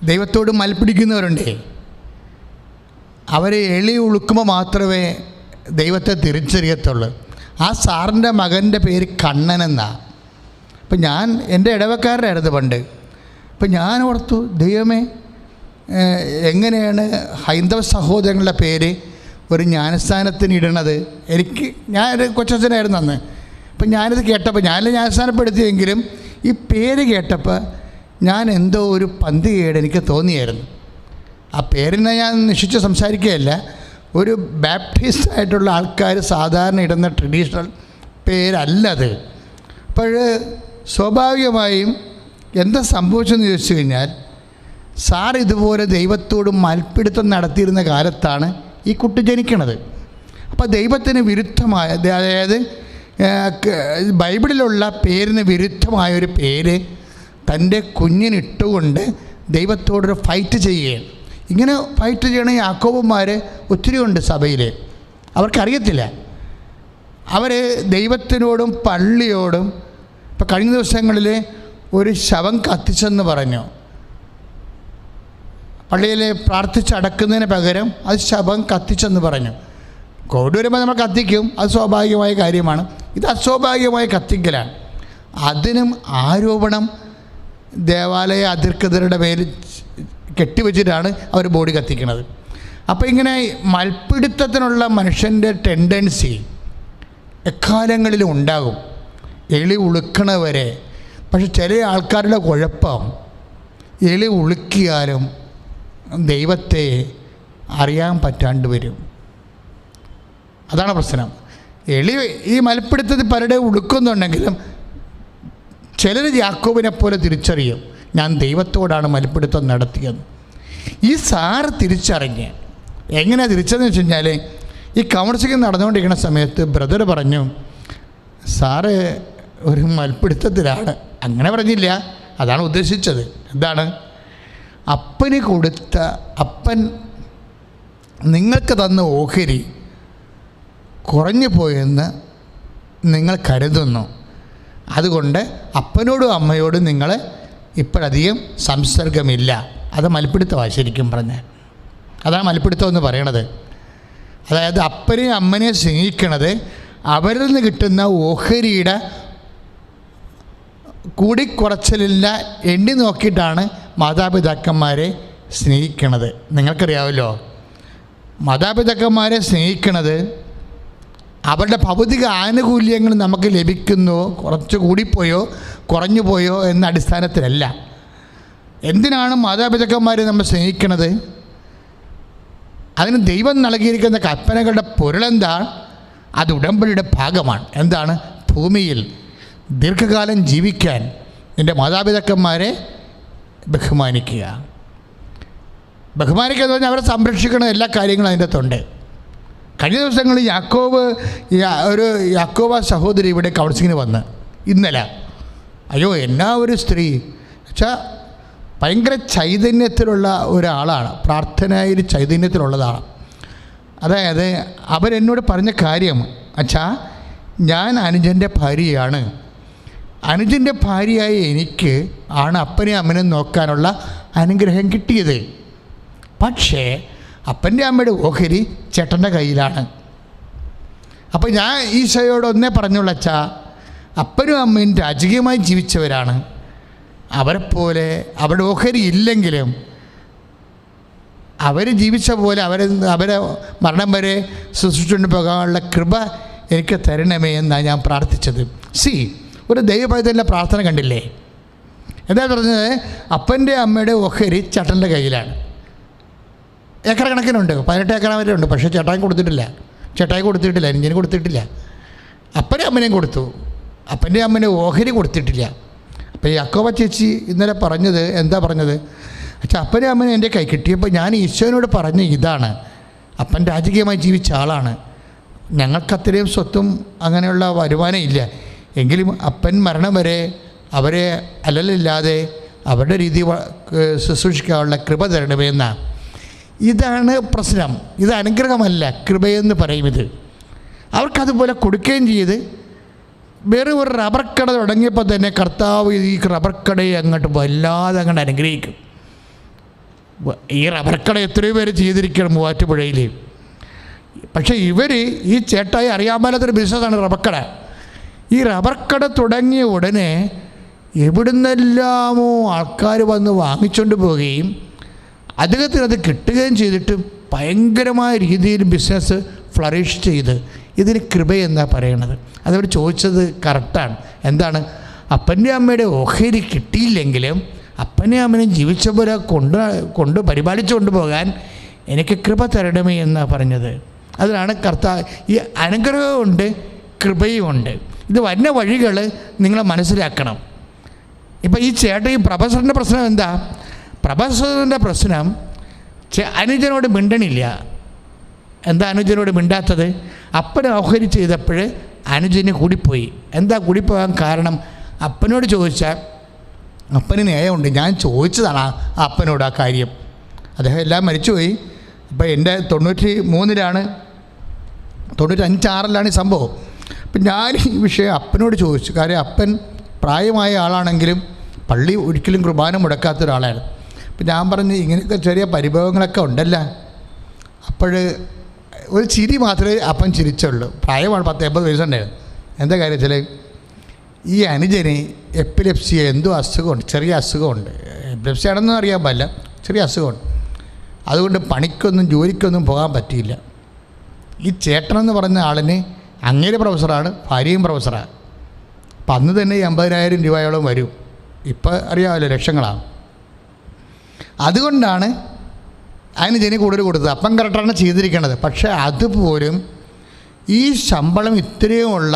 ദൈവത്തോട് മൽപ്പിടിക്കുന്നവരുണ്ടേ, അവരെ എളി ഉളുക്കുമ്പോൾ മാത്രമേ ദൈവത്തെ തിരിച്ചറിയത്തുള്ളൂ. ആ സാറിൻ്റെ മകൻ്റെ പേര് കണ്ണനെന്നാണ്. അപ്പം എൻ്റെ ഇടവക്കാരനായിരുന്നു പണ്ട്. അപ്പം ഞാൻ ഓർത്തു, ദൈവമേ, എങ്ങനെയാണ് ഹൈന്ദവ സഹോദരങ്ങളുടെ പേര് ഒരു ജ്ഞാനസ്ഥാനത്തിന് ഇടണത്? ഞാനൊരു കൊച്ചച്ഛനായിരുന്നു അന്ന്. അപ്പം ഞാനിത് കേട്ടപ്പോൾ, ഞാനല്ല ജ്ഞാനസ്ഥാനപ്പെടുത്തിയെങ്കിലും ഈ പേര് കേട്ടപ്പോൾ ഞാൻ എന്തോ ഒരു പന്തികേട് എനിക്ക് തോന്നിയായിരുന്നു. ആ പേരിനെ ഞാൻ നിശ്ചയിച്ച് സംസാരിക്കുകയല്ല. ഒരു ബാപ്റ്റിസ്റ്റ് ആയിട്ടുള്ള ആൾക്കാർ സാധാരണ ഇടുന്ന ട്രഡീഷണൽ പേരല്ലത്. അപ്പോൾ സ്വാഭാവികമായും എന്താ സംഭവിച്ചെന്ന് ചോദിച്ചു കഴിഞ്ഞാൽ, സാർ ഇതുപോലെ ദൈവത്തോട് മൽപ്പിടുത്തം നടത്തിയിരുന്ന കാലത്താണ് ഈ കുട്ടി ജനിക്കണത്. അപ്പോൾ ദൈവത്തിന് വിരുദ്ധമായ, അതായത് ബൈബിളിലുള്ള പേരിന് വിരുദ്ധമായൊരു പേര് തൻ്റെ കുഞ്ഞിനിട്ടുകൊണ്ട് ദൈവത്തോടൊരു ഫൈറ്റ് ചെയ്യുകയാണ്. ഇങ്ങനെ ഫൈറ്റ് ചെയ്യണ യാക്കോബന്മാർ ഒത്തിരി ഉണ്ട് സഭയിൽ. അവർക്കറിയത്തില്ല. അവർ ദൈവത്തിനോടും പള്ളിയോടും, ഇപ്പോൾ കഴിഞ്ഞ ദിവസങ്ങളിൽ ഒരു ശവം കത്തിച്ചെന്ന് പറഞ്ഞു. പള്ളിയിൽ പ്രാർത്ഥിച്ചടക്കുന്നതിന് പകരം അത് ശവം കത്തിച്ചെന്ന് പറഞ്ഞു. കോവിഡ് വരുമ്പോൾ നമ്മൾ കത്തിക്കും, അത് സ്വാഭാവികമായ കാര്യമാണ്. ഇത് അസ്വാഭാവികമായ കത്തിക്കലാണ്. അതിനും ആരോപണം ദേവാലയ അധികൃതരുടെ പേരിൽ കെട്ടിവെച്ചിട്ടാണ് അവർ ബോഡി കത്തിക്കുന്നത്. അപ്പോൾ ഇങ്ങനെ മൽപ്പിടുത്തത്തിനുള്ള മനുഷ്യൻ്റെ ടെൻഡൻസി എക്കാലങ്ങളിലും ഉണ്ടാകും, എളി ഉളുക്കണവരെ. പക്ഷെ ചില ആൾക്കാരുടെ കുഴപ്പം, എളി ഉളുക്കിയാലും ദൈവത്തെ അറിയാൻ പറ്റാണ്ട് വരും. അതാണ് പ്രശ്നം. ഈ മൽപ്പിടുത്തത്തിൽ പലരുടെ ഉളുക്കുന്നുണ്ടെങ്കിലും ചിലർ യാക്കോബിനെ പോലെ തിരിച്ചറിയും, ഞാൻ ദൈവത്തോടാണ് മൽപ്പിടുത്തം നടത്തിയത്. ഈ സാറ് തിരിച്ചറിഞ്ഞ് എങ്ങനെയാണ് തിരിച്ചതെന്ന് വെച്ച് കഴിഞ്ഞാൽ, ഈ കൗൺസിലിംഗ് നടന്നുകൊണ്ടിരിക്കുന്ന സമയത്ത് ബ്രദർ പറഞ്ഞു, സാറ് ഒരു മൽപ്പിടുത്തത്തിലാണ്. അങ്ങനെ പറഞ്ഞില്ല, അതാണ് ഉദ്ദേശിച്ചത്. എന്താണ്? അപ്പൻ നിങ്ങൾക്ക് തന്ന ഓഹരി കുറഞ്ഞു പോയെന്ന് നിങ്ങൾ കരുതുന്നു. അതുകൊണ്ട് അപ്പനോടും അമ്മയോടും നിങ്ങൾ ഇപ്പോഴധികം സംസർഗമില്ല. അത് മൽപ്പിടുത്തമാണ് ശരിക്കും പറഞ്ഞാൽ. അതാണ് മൽപ്പിടുത്തം എന്ന് പറയണത്. അതായത് അപ്പനെയും അമ്മനെയും സ്നേഹിക്കണത് അവരിൽ നിന്ന് കിട്ടുന്ന ഓഹരിയുടെ കൂടിക്കുറച്ചിലില്ല എണ്ണി നോക്കിയിട്ടാണ് മാതാപിതാക്കന്മാരെ സ്നേഹിക്കണത്. നിങ്ങൾക്കറിയാമല്ലോ, മാതാപിതാക്കന്മാരെ സ്നേഹിക്കണത് അവരുടെ ഭൗതിക ആനുകൂല്യങ്ങൾ നമുക്ക് ലഭിക്കുന്നോ കുറച്ച് കൂടിപ്പോയോ കുറഞ്ഞു പോയോ എന്ന അടിസ്ഥാനത്തിലല്ല. എന്തിനാണ് മാതാപിതാക്കന്മാരെ നമ്മൾ സ്നേഹിക്കണത്? അതിന് ദൈവം നൽകിയിരിക്കുന്ന കൽപ്പനകളുടെ പൊരുളെന്താണ്? അത് ഉടമ്പടിയുടെ ഭാഗമാണ്. എന്താണ്? ഭൂമിയിൽ ദീർഘകാലം ജീവിക്കാൻ നിൻ്റെ മാതാപിതാക്കന്മാരെ ബഹുമാനിക്കുക. ബഹുമാനിക്കുക എന്ന് പറഞ്ഞാൽ അവരെ സംരക്ഷിക്കണം. എല്ലാ കാര്യങ്ങളും അതിൻ്റെ അകത്തുണ്ട്. കഴിഞ്ഞ ദിവസങ്ങളിൽ യാക്കോബ സഹോദരി ഇവിടെ കൗൺസിലിങ്ങിന് വന്ന് ഇന്നലെ, അയ്യോ എന്നാ ഒരു സ്ത്രീ വെച്ചാൽ ഭയങ്കര ചൈതന്യത്തിലുള്ള ഒരാളാണ്, പ്രാർത്ഥനയിൽ ചൈതന്യത്തിലുള്ളതാണ്. അതായത് അവരെന്നോട് പറഞ്ഞ കാര്യം, അച്ഛാ ഞാൻ അനുജൻ്റെ ഭാര്യയാണ്, അനുജൻ്റെ ഭാര്യയായ എനിക്ക് ആണ് അപ്പനെയും അമ്മനെയും നോക്കാനുള്ള അനുഗ്രഹം കിട്ടിയത്. പക്ഷേ അപ്പൻ്റെ അമ്മയുടെ ഓഹരി ചേട്ടൻ്റെ കയ്യിലാണ്. അപ്പോൾ ഞാൻ ഈശോയോട് ഒന്നേ പറഞ്ഞുള്ളൂ, അച്ഛാ അപ്പനും അമ്മയും രാജകീയമായി ജീവിച്ചവരാണ്, അവരെപ്പോലെ അവരുടെ ഓഹരി ഇല്ലെങ്കിലും അവർ ജീവിച്ച പോലെ അവരെ മരണം വരെ ശുശ്രൂഷിച്ചുകൊണ്ട് പോകാനുള്ള കൃപ എനിക്ക് തരണമേ എന്നാണ് ഞാൻ പ്രാർത്ഥിച്ചത്. ഒരു ദൈവഭക്തൻ്റെ പ്രാർത്ഥന കണ്ടില്ലേ? എന്താ പറഞ്ഞത്? അപ്പൻ്റെ അമ്മയുടെ ഓഹരി ചേട്ടൻ്റെ കയ്യിലാണ്. ഏക്കർ കണക്കിനുണ്ട്, 18 ഏക്കർ വരെ ഉണ്ട്. പക്ഷേ ചേട്ടായി കൊടുത്തിട്ടില്ല, അനുജന് കൊടുത്തിട്ടില്ല. അപ്പൻ്റെ അമ്മനെയും കൊടുത്തു, അപ്പൻ്റെ അമ്മനെ ഓഹരി കൊടുത്തിട്ടില്ല. അപ്പോൾ ഈ യാക്കോബ ചേച്ചി ഇന്നലെ പറഞ്ഞത് എന്താ പറഞ്ഞത്? അച്ഛാ അപ്പനെ അമ്മനെ എൻ്റെ കൈ കിട്ടിയപ്പോൾ ഞാൻ ഈശോനോട് പറഞ്ഞ ഇതാണ്, അപ്പൻ രാജകീയമായി ജീവിച്ച ആളാണ്, ഞങ്ങൾക്കത്രയും സ്വത്തും അങ്ങനെയുള്ള വരുമാനം ഇല്ല, എങ്കിലും അപ്പൻ മരണം വരെ അവരെ അല്ലലില്ലാതെ അവരുടെ രീതി ശുശ്രൂഷിക്കാനുള്ള കൃപ തരണമേ എന്നാണ്. ഇതാണ് പ്രശ്നം. ഇത് അനുഗ്രഹമല്ല, കൃപയെന്ന് പറയും. ഇത് അവർക്കതുപോലെ കൊടുക്കുകയും ചെയ്ത് വേറെ ഒരു റബ്ബർ കട തുടങ്ങിയപ്പോൾ തന്നെ കർത്താവ് ഈ റബ്ബർ കടയെ അങ്ങോട്ട് വല്ലാതെ അങ്ങോട്ട് അനുഗ്രഹിക്കും. ഈ റബ്ബർ കട എത്രയോ പേര് ചെയ്തിരിക്കണം മൂവാറ്റുപുഴയിൽ. പക്ഷേ ഈ ചേട്ടായി അറിയാൻ മേലാത്തൊരു ബിസിനസ്സാണ് റബ്ബർ കട. ഈ റബ്ബർ കട തുടങ്ങിയ ഉടനെ എവിടുന്നെല്ലാമോ ആൾക്കാർ വന്ന് വാങ്ങിച്ചുകൊണ്ട് പോവുകയും അദ്ദേഹത്തിന് അത് കിട്ടുകയും ചെയ്തിട്ട് ഭയങ്കരമായ രീതിയിൽ ബിസിനസ് ഫ്ലറിഷ് ചെയ്ത്. ഇതിന് കൃപയെന്നാണ് പറയണത്. അതവർ ചോദിച്ചത് കറക്റ്റാണ്. എന്താണ്? അപ്പൻ്റെ അമ്മയുടെ ഓഹരി കിട്ടിയില്ലെങ്കിലും അപ്പനെ അമ്മനെയും ജീവിച്ച പോലെ കൊണ്ട് പരിപാലിച്ചു കൊണ്ടുപോകാൻ എനിക്ക് കൃപ തരണമേ എന്നാണ് പറഞ്ഞത്. അതിനാണ് കർത്താവ്. ഈ അനുഗ്രഹമുണ്ട്, കൃപയുമുണ്ട്. ഇത് വരുന്ന വഴികൾ നിങ്ങൾ മനസ്സിലാക്കണം. ഇപ്പം ഈ ഈ പ്രൊഫസറിൻ്റെ പ്രശ്നം എന്താ? പ്രൊഫസറിൻ്റെ പ്രശ്നം അനുജനോട് മിണ്ടണില്ല. എന്താ അനുജനോട് മിണ്ടാത്തത്? അപ്പനെ ഓഹരി ചെയ്തപ്പോൾ അനുജന് കൂടിപ്പോയി. എന്താ കൂടിപ്പോകാൻ കാരണം? അപ്പനോട് ചോദിച്ചാൽ അപ്പന് ന്യായമുണ്ട്. ഞാൻ ചോദിച്ചതാണ് അപ്പനോട് ആ കാര്യം. അദ്ദേഹം എല്ലാം മരിച്ചുപോയി. ഇപ്പം എൻ്റെ 93-ലാണ്, 95-6-ലാണ് ഈ സംഭവം. അപ്പം ഞാൻ ഈ വിഷയം അപ്പനോട് ചോദിച്ചു. കാര്യം അപ്പൻ പ്രായമായ ആളാണെങ്കിലും പള്ളി ഒരിക്കലും കുർബാന മുടക്കാത്ത ഒരാളാണ്. അപ്പം ഞാൻ പറഞ്ഞു ഇങ്ങനെയൊക്കെ ചെറിയ പരിഭവങ്ങളൊക്കെ ഉണ്ടല്ലോ. അപ്പോൾ ഒരു ചിരി മാത്രമേ അപ്പൻ ചിരിച്ചുള്ളൂ. പ്രായമാണ്, 10-80 വയസ്സുണ്ടായിരുന്നു. എന്താ കാര്യം വെച്ചാൽ ഈ അനുജന് എപ്പിലെപ്സി എന്തോ അസുഖമുണ്ട്, ചെറിയ അസുഖമുണ്ട്. എപ്പിലെപ്സി ആണെന്നും അറിയാൻ പാടില്ല, ചെറിയ അസുഖമുണ്ട്. അതുകൊണ്ട് പണിക്കൊന്നും ജോലിക്കൊന്നും പോകാൻ പറ്റിയില്ല. ഈ ചേട്ടനെന്ന് പറഞ്ഞ ആളിന് അങ്ങേരെ പ്രൊഫസറാണ്, ഭാര്യയും പ്രൊഫസറാണ്. അപ്പം അന്ന് തന്നെ 80,000 രൂപയോളം വരും. ഇപ്പം അറിയാമല്ലോ, ലക്ഷങ്ങളാണ്. അതുകൊണ്ടാണ് അനുജന് കൂടുതൽ കൊടുത്തത്. അപ്പം കറക്റ്റാണ് ചെയ്തിരിക്കുന്നത്. പക്ഷേ അതുപോലും ഈ ശമ്പളം ഇത്രയുമുള്ള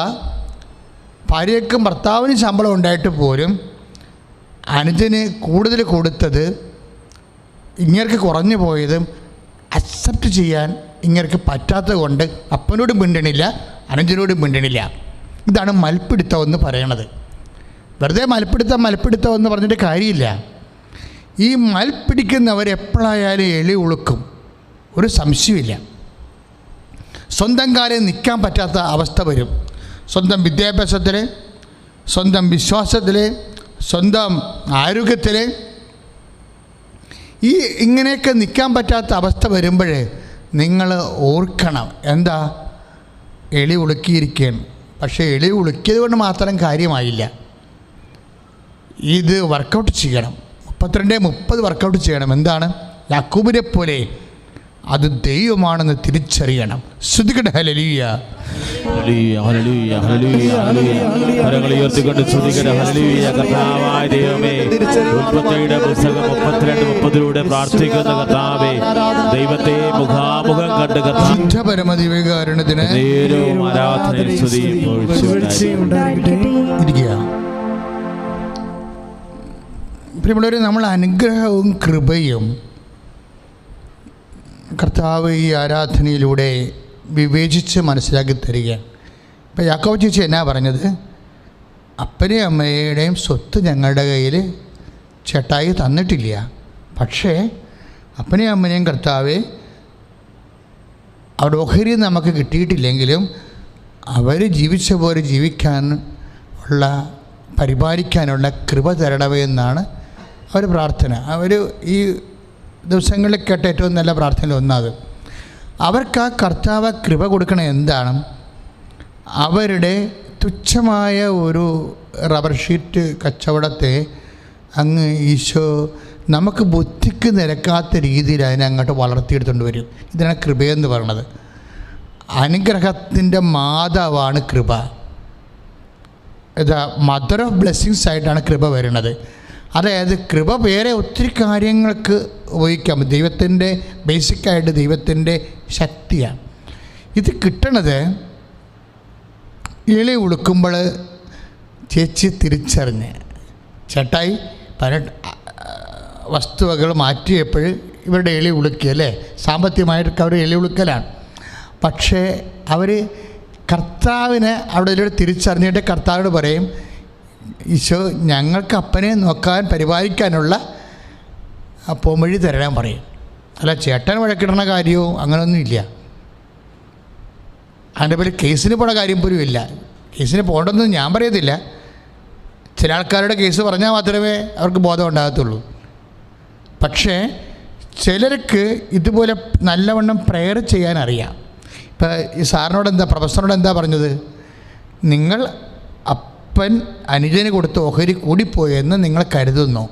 ഭാര്യയ്ക്കും ഭർത്താവിനും ശമ്പളം ഉണ്ടായിട്ട് പോലും അനുജന് കൂടുതൽ കൊടുത്തത് ഇങ്ങേർക്ക് കുറഞ്ഞു പോയതും അക്സെപ്റ്റ് ചെയ്യാൻ ഇങ്ങേർക്ക് പറ്റാത്തത് കൊണ്ട് അപ്പനോടും മിണ്ടണില്ല, അനുജനോടും മിണ്ടണില്ല. ഇതാണ് മൽപ്പിടുത്തം എന്ന് പറയണത്. വെറുതെ മൽപ്പിടുത്തം എന്ന് പറഞ്ഞിട്ട് കാര്യമില്ല. ഈ മൽപ്പിടിക്കുന്നവരെപ്പോഴായാലും എളി ഉളുക്കും, ഒരു സംശയമില്ല. സ്വന്തം കാലിൽ നിൽക്കാൻ പറ്റാത്ത അവസ്ഥ വരും. സ്വന്തം വിദ്യാഭ്യാസത്തിൽ, സ്വന്തം വിശ്വാസത്തിൽ, സ്വന്തം ആരോഗ്യത്തിൽ ഇങ്ങനെയൊക്കെ നിൽക്കാൻ പറ്റാത്ത അവസ്ഥ വരുമ്പോൾ നിങ്ങൾ ഓർക്കണം, എന്താ? എളി ഉളുക്കിയിരിക്കുകയാണ്. പക്ഷേ എളി ഉളുക്കിയത് കൊണ്ട് മാത്രം കാര്യമായില്ല. ഇത് വർക്കൗട്ട് ചെയ്യണം. 32:30 വർക്കൗട്ട് ചെയ്യണം. എന്താണ്? യാക്കോബിനെ പോലെ അത് ദൈവമാണെന്ന് തിരിച്ചറിയണം. ശ്രുതികട ഹല്ലേലൂയ, ഹല്ലേലൂയ, ഹല്ലേലൂയ, ഹല്ലേലൂയ, ഹല്ലേലൂയ. കരങ്ങൾ ഉയർത്തിക്കൊണ്ട് ശ്രുതികട ഹല്ലേലൂയ. കർത്താവായ ദൈവമേ, ഉൽപ്പത്തിയുടെ പുസ്തകം 32:30 പ്രാർത്ഥിക്കുന്ന കർത്താവേ, ദൈവത്തെ മുഖാമുഖം കണ്ട് പരമദിവ്യകാരുണ്യത്തിന് നേരവും ആരാധനയും സ്തുതിയും ഇരിക്കുക. പ്രിയമുള്ളവരെ, നമ്മൾ അനുഗ്രഹവും കൃപയും കർത്താവ് ഈ ആരാധനയിലൂടെ വിവേചിച്ച് മനസ്സിലാക്കി തരികയാണ്. ഇപ്പോൾ യാക്കോബ് ചേച്ചി എന്നാ പറഞ്ഞത്? അപ്പനെയും അമ്മയുടെയും സ്വത്ത് ഞങ്ങളുടെ കയ്യിൽ ചേട്ടായി തന്നിട്ടില്ല, പക്ഷേ അപ്പനെയും അമ്മനെയും കർത്താവ് അവിടെ ഓഹരി നമുക്ക് കിട്ടിയിട്ടില്ലെങ്കിലും അവർ ജീവിച്ച പോലെ ജീവിക്കാൻ ഉള്ള പരിപാലിക്കാനുള്ള കൃപ തരണമേ എന്നാണ് അവർ പ്രാർത്ഥന. അവർ ഈ ദിവസങ്ങളിൽ കേട്ട ഏറ്റവും നല്ല പ്രാർത്ഥനയിൽ ഒന്നത്. അവർക്ക് ആ കർത്താവ് കൃപ കൊടുക്കണ എന്താണ്? അവരുടെ തുച്ഛമായ ഒരു റബ്ബർ ഷീറ്റ് കച്ചവടത്തെ അങ്ങ് ഈശോ നമുക്ക് ബുദ്ധിക്ക് നിരക്കാത്ത രീതിയിൽ അതിനെ അങ്ങോട്ട് വളർത്തിയെടുത്തുകൊണ്ട് വരും. ഇതിനാണ് കൃപയെന്ന് പറയുന്നത്. അനുഗ്രഹത്തിൻ്റെ മാതാവാണ് കൃപ. ഇതാ മദർ ഓഫ് ബ്ലെസ്സിങ്സ് ആയിട്ടാണ് കൃപ വരുന്നത്. അതായത് കൃപ വേറെ ഒത്തിരി കാര്യങ്ങൾക്ക് ഉപയോഗിക്കാം. ദൈവത്തിൻ്റെ ബേസിക്കായിട്ട് ദൈവത്തിൻ്റെ ശക്തിയാണ്. ഇത് കിട്ടണത് ഇളി ഉടുക്കുമ്പോൾ ചേച്ചി തിരിച്ചറിഞ്ഞ് ചേട്ടായി 18 വസ്തുവകൾ മാറ്റിയപ്പോൾ ഇവരുടെ എളി ഉളുക്കിയല്ലേ, സാമ്പത്തികമായിട്ട് അവർ എളി ഉളുക്കലാണ്. പക്ഷേ അവർ കർത്താവിനെ അവിടെ തിരിച്ചറിഞ്ഞിട്ട് കർത്താവിനോട് പറയും, ഈശോ ഞങ്ങൾക്ക് അപ്പനെ നോക്കാൻ പരിപാലിക്കാനുള്ള പോംവഴി തരാൻ പറയും. അല്ല ചേട്ടൻ വഴക്കിടുന്ന കാര്യവും അങ്ങനെയൊന്നും ഇല്ല. അതിൻ്റെ പേര് കേസിന് പോണ കാര്യം പോലും ഇല്ല. കേസിന് പോകണമെന്ന് ഞാൻ പറയത്തില്ല. ചില ആൾക്കാരുടെ കേസ് പറഞ്ഞാൽ മാത്രമേ അവർക്ക് ബോധം ഉണ്ടാകത്തുള്ളൂ. പക്ഷേ ചിലർക്ക് ഇതുപോലെ നല്ലവണ്ണം പ്രെയർ ചെയ്യാൻ അറിയാം. ഇപ്പം ഈ സാറിനോട് എന്താ, പ്രൊഫസറിനോട് എന്താ പറഞ്ഞത്? നിങ്ങൾ അപ്പൻ അനുജന് കൊടുത്ത ഓഹരി കൂടിപ്പോയെന്ന് നിങ്ങൾ കരുതുന്നു,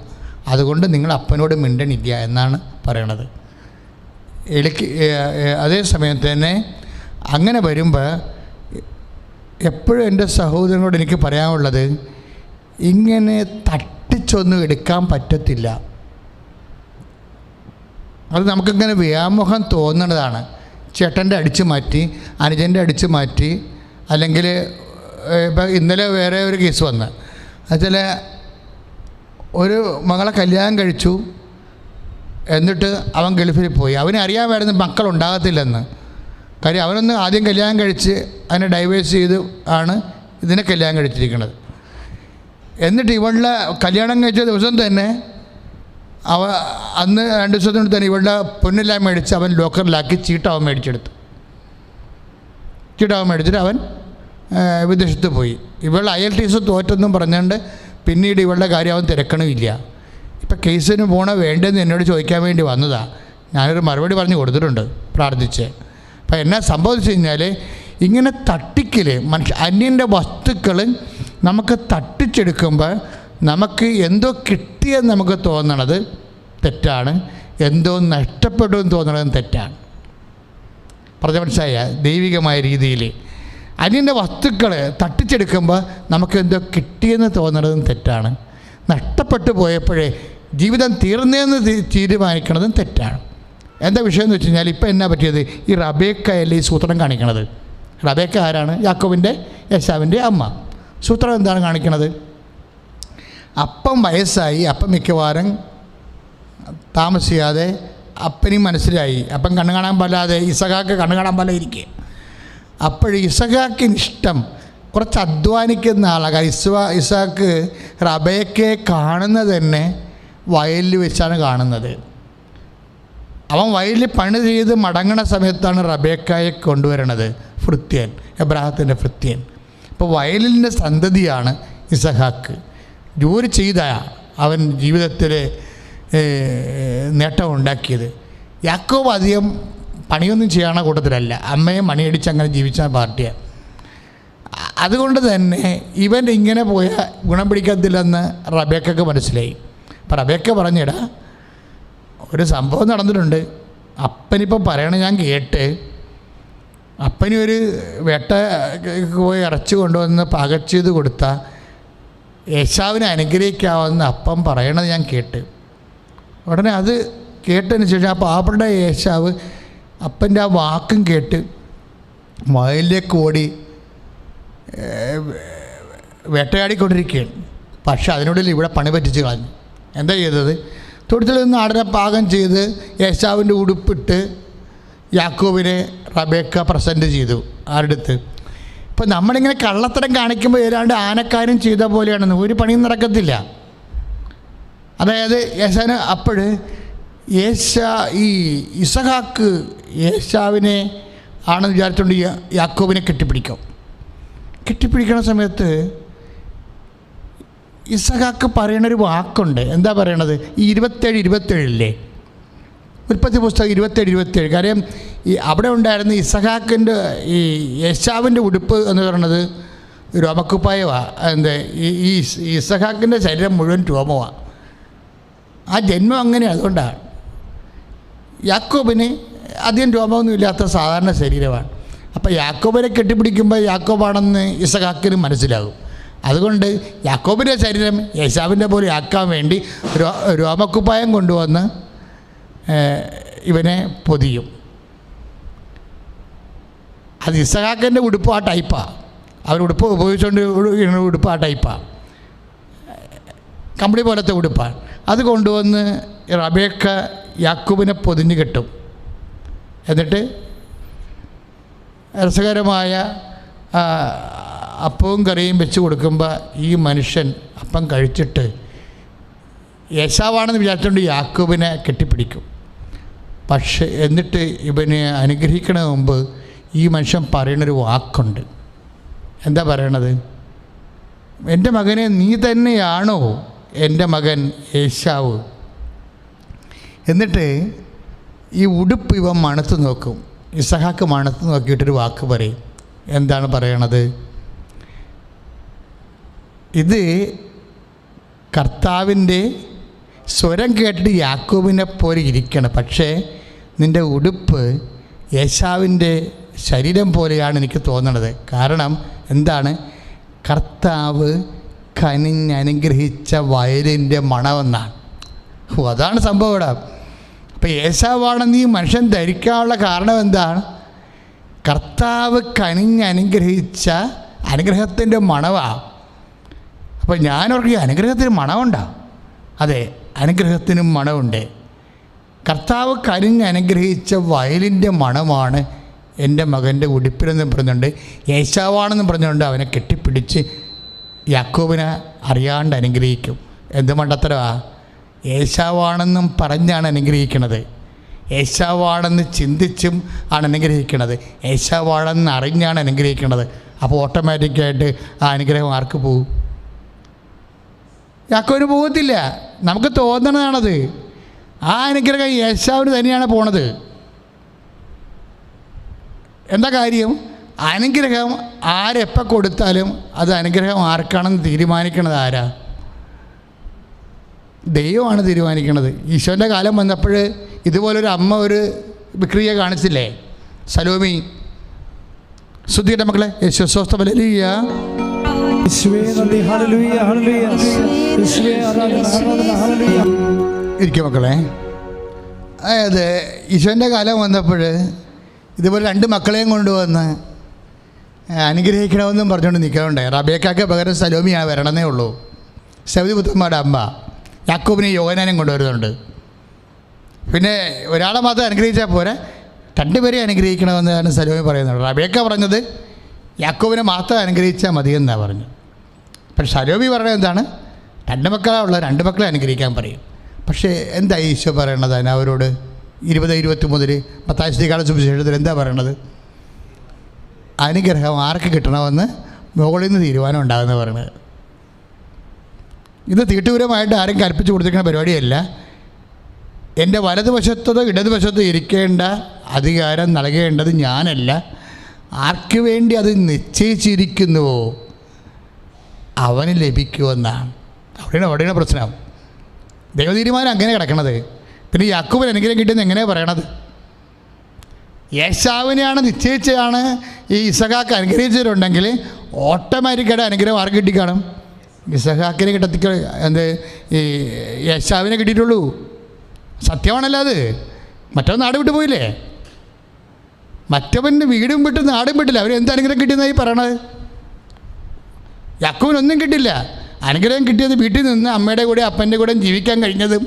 അതുകൊണ്ട് നിങ്ങൾ അപ്പനോട് മിണ്ടണില്ല എന്നാണ് പറയണത്. അതേ സമയത്ത് തന്നെ അങ്ങനെ വരുമ്പോൾ എപ്പോഴും എൻ്റെ സഹോദരനോട് എനിക്ക് പറയാനുള്ളത്, ഇങ്ങനെ തട്ടിച്ചൊന്നും എടുക്കാൻ പറ്റത്തില്ല. അത് നമുക്കിങ്ങനെ വ്യാമോഹം തോന്നുന്നതാണ്. ചേട്ടൻ്റെ അടിച്ചു മാറ്റി, അനുജൻ്റെ അടിച്ചു മാറ്റി, അല്ലെങ്കിൽ ഇപ്പം ഇന്നലെ വേറെ ഒരു കേസ് വന്ന് അതിൽ ഒരു മകളെ കല്യാണം കഴിച്ചു, എന്നിട്ട് അവൻ ഗൾഫിൽ പോയി. അവനെ അറിയാൻ വേണ്ടുന്ന മക്കളുണ്ടാകത്തില്ലെന്ന്. കാര്യം അവനൊന്ന് ആദ്യം കല്യാണം കഴിച്ച് അതിനെ ഡൈവേഴ്സ് ചെയ്ത് ആണ് ഇതിനെ കല്യാണം കഴിച്ചിരിക്കുന്നത്. എന്നിട്ട് ഇവളുടെ കല്യാണം കഴിച്ച ദിവസം തന്നെ അന്ന് 2 ദിവസത്തിനുള്ളിൽ തന്നെ ഇവളുടെ പൊന്നെല്ലാം മേടിച്ച് അവൻ ലോക്കറിലാക്കി ചീട്ടാവൻ മേടിച്ചെടുത്തു. ചീട്ടാവൻ മേടിച്ചിട്ട് അവൻ വിദേശത്ത് പോയി. ഇവൾ IELTS തോറ്റെന്നും പറഞ്ഞുകൊണ്ട് പിന്നീട് ഇവളുടെ കാര്യം അവൻ തിരക്കണമില്ല. ഇപ്പം കേസിന് പോകണോ വേണ്ടതെന്ന് എന്നോട് ചോദിക്കാൻ വേണ്ടി വന്നതാണ്. ഞാനൊരു മറുപടി പറഞ്ഞു കൊടുത്തിട്ടുണ്ട് പ്രാർത്ഥിച്ച്. അപ്പം എന്നാ സംഭവിച്ചു കഴിഞ്ഞാൽ, ഇങ്ങനെ തട്ടിക്കൽ അന്യൻ്റെ വസ്തുക്കൾ നമുക്ക് തട്ടിച്ചെടുക്കുമ്പോൾ നമുക്ക് എന്തോ കിട്ടിയെന്ന് നമുക്ക് തോന്നണത് തെറ്റാണ്, എന്തോ നഷ്ടപ്പെടുമെന്ന് തോന്നണതും തെറ്റാണ്. പറഞ്ഞ മനസ്സിലായ? ദൈവികമായ രീതിയിൽ അന്യൻ്റെ വസ്തുക്കൾ തട്ടിച്ചെടുക്കുമ്പോൾ നമുക്ക് എന്തോ കിട്ടിയെന്ന് തോന്നണതും തെറ്റാണ്. നഷ്ടപ്പെട്ടു പോയപ്പോഴേ ജീവിതം തീർന്നതെന്ന് തീരുമാനിക്കുന്നതും തെറ്റാണ്. എന്താ വിഷയം എന്ന് വെച്ച് കഴിഞ്ഞാൽ, ഇപ്പം എന്നാ പറ്റിയത്? ഈ റബേക്കയല്ലേ ഈ സൂത്രം കാണിക്കണത്. റബേക്ക ആരാണ്? യാക്കോബിൻ്റെ യേശാവിൻ്റെ അമ്മ. സൂത്രം എന്താണ് കാണിക്കണത്? അപ്പം വയസ്സായി, അപ്പം മിക്കവാറും താമസിയാതെ അപ്പനും മനസ്സിലായി, അപ്പം കണ്ണു കാണാൻ പാടില്ലാതെ ഇസഹാക്ക് കണ്ണു കാണാൻ പാടില്ല ഇരിക്കുക. അപ്പോൾ ഇസഹാക്കിന് ഇഷ്ടം കുറച്ച് അധ്വാനിക്കുന്ന ആളാണ്. ഇസഹാക്ക് റബേക്കയെ കാണുന്നത് തന്നെ വയലിൽ വെച്ചാണ് കാണുന്നത്. അവൻ വയലിൽ പണി ചെയ്ത് മടങ്ങണ സമയത്താണ് റബേക്കയെ കൊണ്ടുവരണത്. ഭൃത്യൻ, എബ്രാഹത്തിൻ്റെ ഭൃത്യൻ. അപ്പോൾ വയലിൻ്റെ സന്തതിയാണ് ഇസഹാക്ക്. ജോലി ചെയ്ത അവൻ ജീവിതത്തിൽ നേട്ടമുണ്ടാക്കിയത്. യാക്കോബ് അധികം പണിയൊന്നും ചെയ്യണ കൂട്ടത്തിലല്ല, അമ്മയെ മണിയടിച്ച് അങ്ങനെ ജീവിച്ച പാർട്ടിയാണ്. അതുകൊണ്ട് തന്നെ ഇവൻ ഇങ്ങനെ പോയാൽ ഗുണം പിടിക്കത്തില്ലെന്ന് റബേക്കയ്ക്ക് മനസ്സിലായി. അപ്പം റബേക്ക പറഞ്ഞിടാ ഒരു സംഭവം നടന്നിട്ടുണ്ട്. അപ്പനിപ്പം പറയണ ഞാൻ കേട്ട്, അപ്പന് ഒരു വേട്ട പോയി ഇറച്ചി കൊണ്ടുവന്ന് പാകം ചെയ്ത് കൊടുത്താൽ ഏശാവിനെ അനുഗ്രഹിക്കാമെന്ന് അപ്പം പറയണത് ഞാൻ കേട്ട്. ഉടനെ അത് കേട്ടതിന് ശേഷം ആ പാവപ്പെട്ട ഏശാവ് അപ്പൻ്റെ ആ വാക്കും കേട്ട് വയലിലേക്ക് ഓടി വേട്ടയാടിക്കൊണ്ടിരിക്കുകയാണ്. പക്ഷെ അതിനുള്ളിൽ ഇവിടെ പണി പറ്റിച്ച് കളഞ്ഞു. എന്താ ചെയ്തത്? തൊഴുത്തിൽ നിന്ന് ആടിനെ പാകം ചെയ്ത് ഏശാവിൻ്റെ ഉടുപ്പിട്ട് യാക്കോബിനെ റബേക്ക പ്രസൻറ്റ് ചെയ്തു. ആരുടെ അടുത്ത്? ഇപ്പം നമ്മളിങ്ങനെ കള്ളത്തരം കാണിക്കുമ്പോൾ ഏതാണ്ട് ആനക്കാരും ചെയ്ത പോലെയാണെന്ന്, ഒരു പണിയും നടക്കത്തില്ല. അതായത് ഏശാന് അപ്പോൾ ഈ ഇസഹാക്ക് ഏശാവിനെ ആണെന്ന് വിചാരിച്ചുകൊണ്ട് യാക്കോബിനെ കെട്ടിപ്പിടിക്കണ സമയത്ത് ഇസഹാക്ക് പറയണൊരു വാക്കുണ്ട്. എന്താ പറയണത്? ഈ 27 ഉൽപ്പത്തി പുസ്തകം 27. കാര്യം ഈ അവിടെ ഉണ്ടായിരുന്ന ഇസഹാക്കിൻ്റെ ഈ ഏശാവിൻ്റെ ഉടുപ്പ് എന്ന് പറയുന്നത് രോമക്കുപ്പായമാണ്. എന്താ ഈ ഇസഹാക്കിൻ്റെ ശരീരം മുഴുവൻ രോമമാണ്. ആ ജന്മം അങ്ങനെയാണ്. അതുകൊണ്ടാണ് യാക്കോബിന് അധികം രോമമൊന്നും ഇല്ലാത്ത സാധാരണ ശരീരമാണ്. അപ്പോൾ യാക്കോബിനെ കെട്ടിപ്പിടിക്കുമ്പോൾ യാക്കോബാണെന്ന് ഇസഹാക്കിന് മനസ്സിലാകും. അതുകൊണ്ട് യാക്കോബിൻ്റെ ശരീരം ഏശാവിൻ്റെ പോലെ ആക്കാൻ വേണ്ടി രോമക്കുപ്പായം കൊണ്ടുവന്ന് ഇവനെ പൊതിയും. അത് ഇസഹാക്കിൻ്റെ ഉടുപ്പ് ആ ടൈപ്പാണ്. അവരുടുപ്പ് ഉപയോഗിച്ചുകൊണ്ട് ഉടുപ്പ് ആ ടൈപ്പാണ്, കമ്പിളി പോലത്തെ ഉടുപ്പാണ്. അത് കൊണ്ടുവന്ന് റബേക്ക യാക്കോബിനെ പൊതിഞ്ഞ് കെട്ടും. എന്നിട്ട് രസകരമായ അപ്പവും കറിയും വെച്ച് കൊടുക്കുമ്പോൾ ഈ മനുഷ്യൻ അപ്പം കഴിച്ചിട്ട് ഏശാവാണെന്ന് വിചാരിച്ചുകൊണ്ട് യാക്കോബിനെ കെട്ടിപ്പിടിക്കും. പക്ഷേ എന്നിട്ട് ഇവനെ അനുഗ്രഹിക്കണ മുമ്പ് ഈ മനുഷ്യൻ പറയുന്നൊരു വാക്കുണ്ട്. എന്താ പറയണത്? എൻ്റെ മകനെ, നീ തന്നെയാണോ എൻ്റെ മകൻ ഏശാവ്? എന്നിട്ട് ഈ ഉടുപ്പ് ഇവൻ മണത്ത് നോക്കും. ഇസഹാക്ക് മണത്ത് നോക്കിയിട്ടൊരു വാക്ക് പറയും. എന്താണ് പറയണത്? ഇത് കർത്താവിൻ്റെ സ്വരം കേട്ടിട്ട് യാക്കോബിനെ പോലെ ഇരിക്കണം, പക്ഷേ നിൻ്റെ ഉടുപ്പ് ഏശാവിൻ്റെ ശരീരം പോലെയാണ് എനിക്ക് തോന്നണത്. കാരണം എന്താണ്? കർത്താവ് കനിഞ്ഞനുഗ്രഹിച്ച വയലിൻ്റെ മണമെന്നാണ്. അതാണ് സംഭവം ഇവിടെ. അപ്പോൾ ഏശാവാണെന്ന് ഈ മനുഷ്യൻ ധരിക്കാനുള്ള കാരണം എന്താണ്? കർത്താവ് കനിഞ്ഞനുഗ്രഹിച്ച അനുഗ്രഹത്തിൻ്റെ മണമാണ്. അപ്പോൾ ഞാനവർക്ക് ഈ അനുഗ്രഹത്തിന് മണമുണ്ടോ? അതെ, അനുഗ്രഹത്തിനും മണമുണ്ട്. കർത്താവ് കനിഞ്ഞനുഗ്രഹിച്ച വയലിൻ്റെ മണമാണ് എൻ്റെ മകൻ്റെ ഉടുപ്പിലെന്നും പറഞ്ഞുകൊണ്ട് ഏശാവാണെന്നും പറഞ്ഞുകൊണ്ട് അവനെ കെട്ടിപ്പിടിച്ച് യാക്കോബിനെ അറിയാണ്ട് അനുഗ്രഹിക്കും. എന്ത് മണ്ടത്തരമാണ്! ഏശാവാണെന്നും പറഞ്ഞാണ് അനുഗ്രഹിക്കണത്. ഏശാവാണെന്ന് ചിന്തിച്ചും ആണ് അനുഗ്രഹിക്കണത്. ഏശാവാണെന്ന് അറിഞ്ഞാണ് അനുഗ്രഹിക്കണത്. അപ്പോൾ ഓട്ടോമാറ്റിക്കായിട്ട് ആ അനുഗ്രഹം ആർക്ക് പോകും? യാക്കോബിന് പോകത്തില്ല. നമുക്ക് തോന്നണതാണത്. ആ അനുഗ്രഹം ഏശാവിന് തന്നെയാണ് പോണത്. എന്താ കാര്യം? അനുഗ്രഹം ആരെപ്പോൾ കൊടുത്താലും അത് അനുഗ്രഹം ആർക്കാണെന്ന് തീരുമാനിക്കണത് ആരാ? ദൈവമാണ് തീരുമാനിക്കണത്. ഈശോൻ്റെ കാലം വന്നപ്പോൾ ഇതുപോലൊരു അമ്മ ഒരു വിക്രിയ കാണിച്ചില്ലേ? സലോമി. സ്തുതിയുടെ മക്കളെ, യേശു സ്വസ്ഥ ഹല്ലേലൂയ. ഇരിക്കും മക്കളെ. അതായത് ഈശോൻ്റെ കാലം വന്നപ്പോൾ ഇതുപോലെ 2 മക്കളെയും കൊണ്ടുവന്ന് അനുഗ്രഹിക്കണമെന്നും പറഞ്ഞുകൊണ്ട് നിൽക്കണുണ്ടായി. റബേക്കാക്ക് പകരം സലോമിയാണ് വരണമെന്നേ ഉള്ളൂ. സൗദി പുത്രന്മാരുടെ അമ്മ. യാക്കോബിനെ യോഹന്നാനും കൊണ്ടുവരുന്നുണ്ട്. പിന്നെ ഒരാളെ മാത്രം അനുഗ്രഹിച്ചാൽ പോരാ, 2 പേരെ അനുഗ്രഹിക്കണമെന്നാണ് സലോമി പറയുന്നത്. റബേക്ക പറഞ്ഞത് യാക്കോബിനെ മാത്രം അനുഗ്രഹിച്ചാൽ മതിയെന്നാണ് പറഞ്ഞു. പക്ഷെ സലോമി പറയുന്നത് എന്താണ്? 2 മക്കളാണ് ഉള്ളത്, 2 മക്കളെ അനുഗ്രഹിക്കാൻ പറയും. പക്ഷേ എന്താ ഈശോ പറയണത് അവരോട്? 20:23 മത്തായി സുവിശേഷത്തിൽ എന്താ പറയണത്? അനുഗ്രഹം ആർക്ക് കിട്ടണമെന്ന് മുകളിൽ നിന്ന് തീരുമാനം ഉണ്ടാകുമെന്ന് പറയുന്നത്. ഇത് തീട്ടുപരമായിട്ട് ആരും കൽപ്പിച്ചു കൊടുത്തിരിക്കുന്ന പരിപാടിയല്ല. എൻ്റെ വലതുവശത്തോ ഇടതുവശത്തോ ഇരിക്കേണ്ട അധികാരം നൽകേണ്ടത് ഞാനല്ല. ആർക്ക് വേണ്ടി അത് നിശ്ചയിച്ചിരിക്കുന്നുവോ അവന് ലഭിക്കുമെന്നാണ്. അവിടെയാണ് പ്രശ്നം. ദൈവതീരുമാനം അങ്ങനെ കിടക്കണത്. പിന്നെ യാക്കോബിന് അനുഗ്രഹം കിട്ടിയെന്ന് എങ്ങനെയാണ് പറയണത്? ഏശാവിനെയാണ് നിശ്ചയിച്ചാണ് ഈ ഇസഹാക്ക് അനുഗ്രഹിച്ചിട്ടുണ്ടെങ്കിൽ ഓട്ടോമാറ്റിക്കായിട്ട് അനുഗ്രഹം ആർക്ക് കിട്ടിക്കാണും? ഇസഹാക്കിനെ കിട്ടത്തിക്ക ഈ ഏശാവിനെ കിട്ടിയിട്ടുള്ളൂ. സത്യമാണല്ലോ അത്. മറ്റവൻ നാട് വിട്ടു പോയില്ലേ? മറ്റവൻ്റെ വീടും വിട്ട് നാടും വിട്ടില്ല. അവർ എന്ത് അനുഗ്രഹം കിട്ടിയെന്നായി പറയണത്? യാക്കോബിനൊന്നും കിട്ടില്ല. അനുഗ്രഹം കിട്ടിയത് വീട്ടിൽ നിന്ന് അമ്മയുടെ കൂടെ അപ്പൻ്റെ കൂടെ ജീവിക്കാൻ കഴിഞ്ഞതും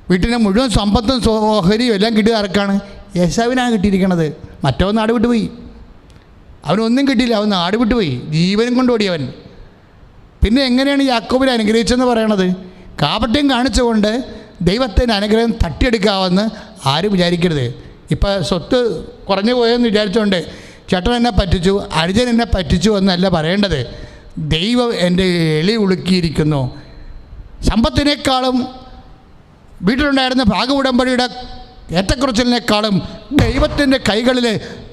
വീട്ടിലെ മുഴുവൻ സമ്പത്തും ഓഹരിയും എല്ലാം കിട്ടിയത് ആർക്കാണ്? ഏശാവിനാണ് കിട്ടിയിരിക്കണത്. മറ്റവൻ നാട് വിട്ടുപോയി. അവനൊന്നും കിട്ടിയില്ല. അവൻ നാട് വിട്ടുപോയി, ജീവനും കൊണ്ടോടിയവൻ. പിന്നെ എങ്ങനെയാണ് യാക്കോബിനെ അനുഗ്രഹിച്ചെന്ന് പറയണത്? കാപട്യം കാണിച്ചുകൊണ്ട് ദൈവത്തിൻ്റെ അനുഗ്രഹം തട്ടിയെടുക്കാമെന്ന് ആരും വിചാരിക്കരുത്. ഇപ്പം സ്വത്ത് കുറഞ്ഞു പോയെന്ന് വിചാരിച്ചുകൊണ്ട് ചേട്ടൻ എന്നെ പറ്റിച്ചു, അനുജൻ എന്നെ പറ്റിച്ചു എന്നല്ല പറയേണ്ടത്. ദൈവം എൻ്റെ എളി ഉളുക്കിയിരിക്കുന്നു. സമ്പത്തിനേക്കാളും വീട്ടിലുണ്ടായിരുന്ന ഭാഗഉടമ്പടിയുടെ ഏറ്റക്കുറച്ചിലിനേക്കാളും ദൈവത്തിൻ്റെ കൈകളിൽ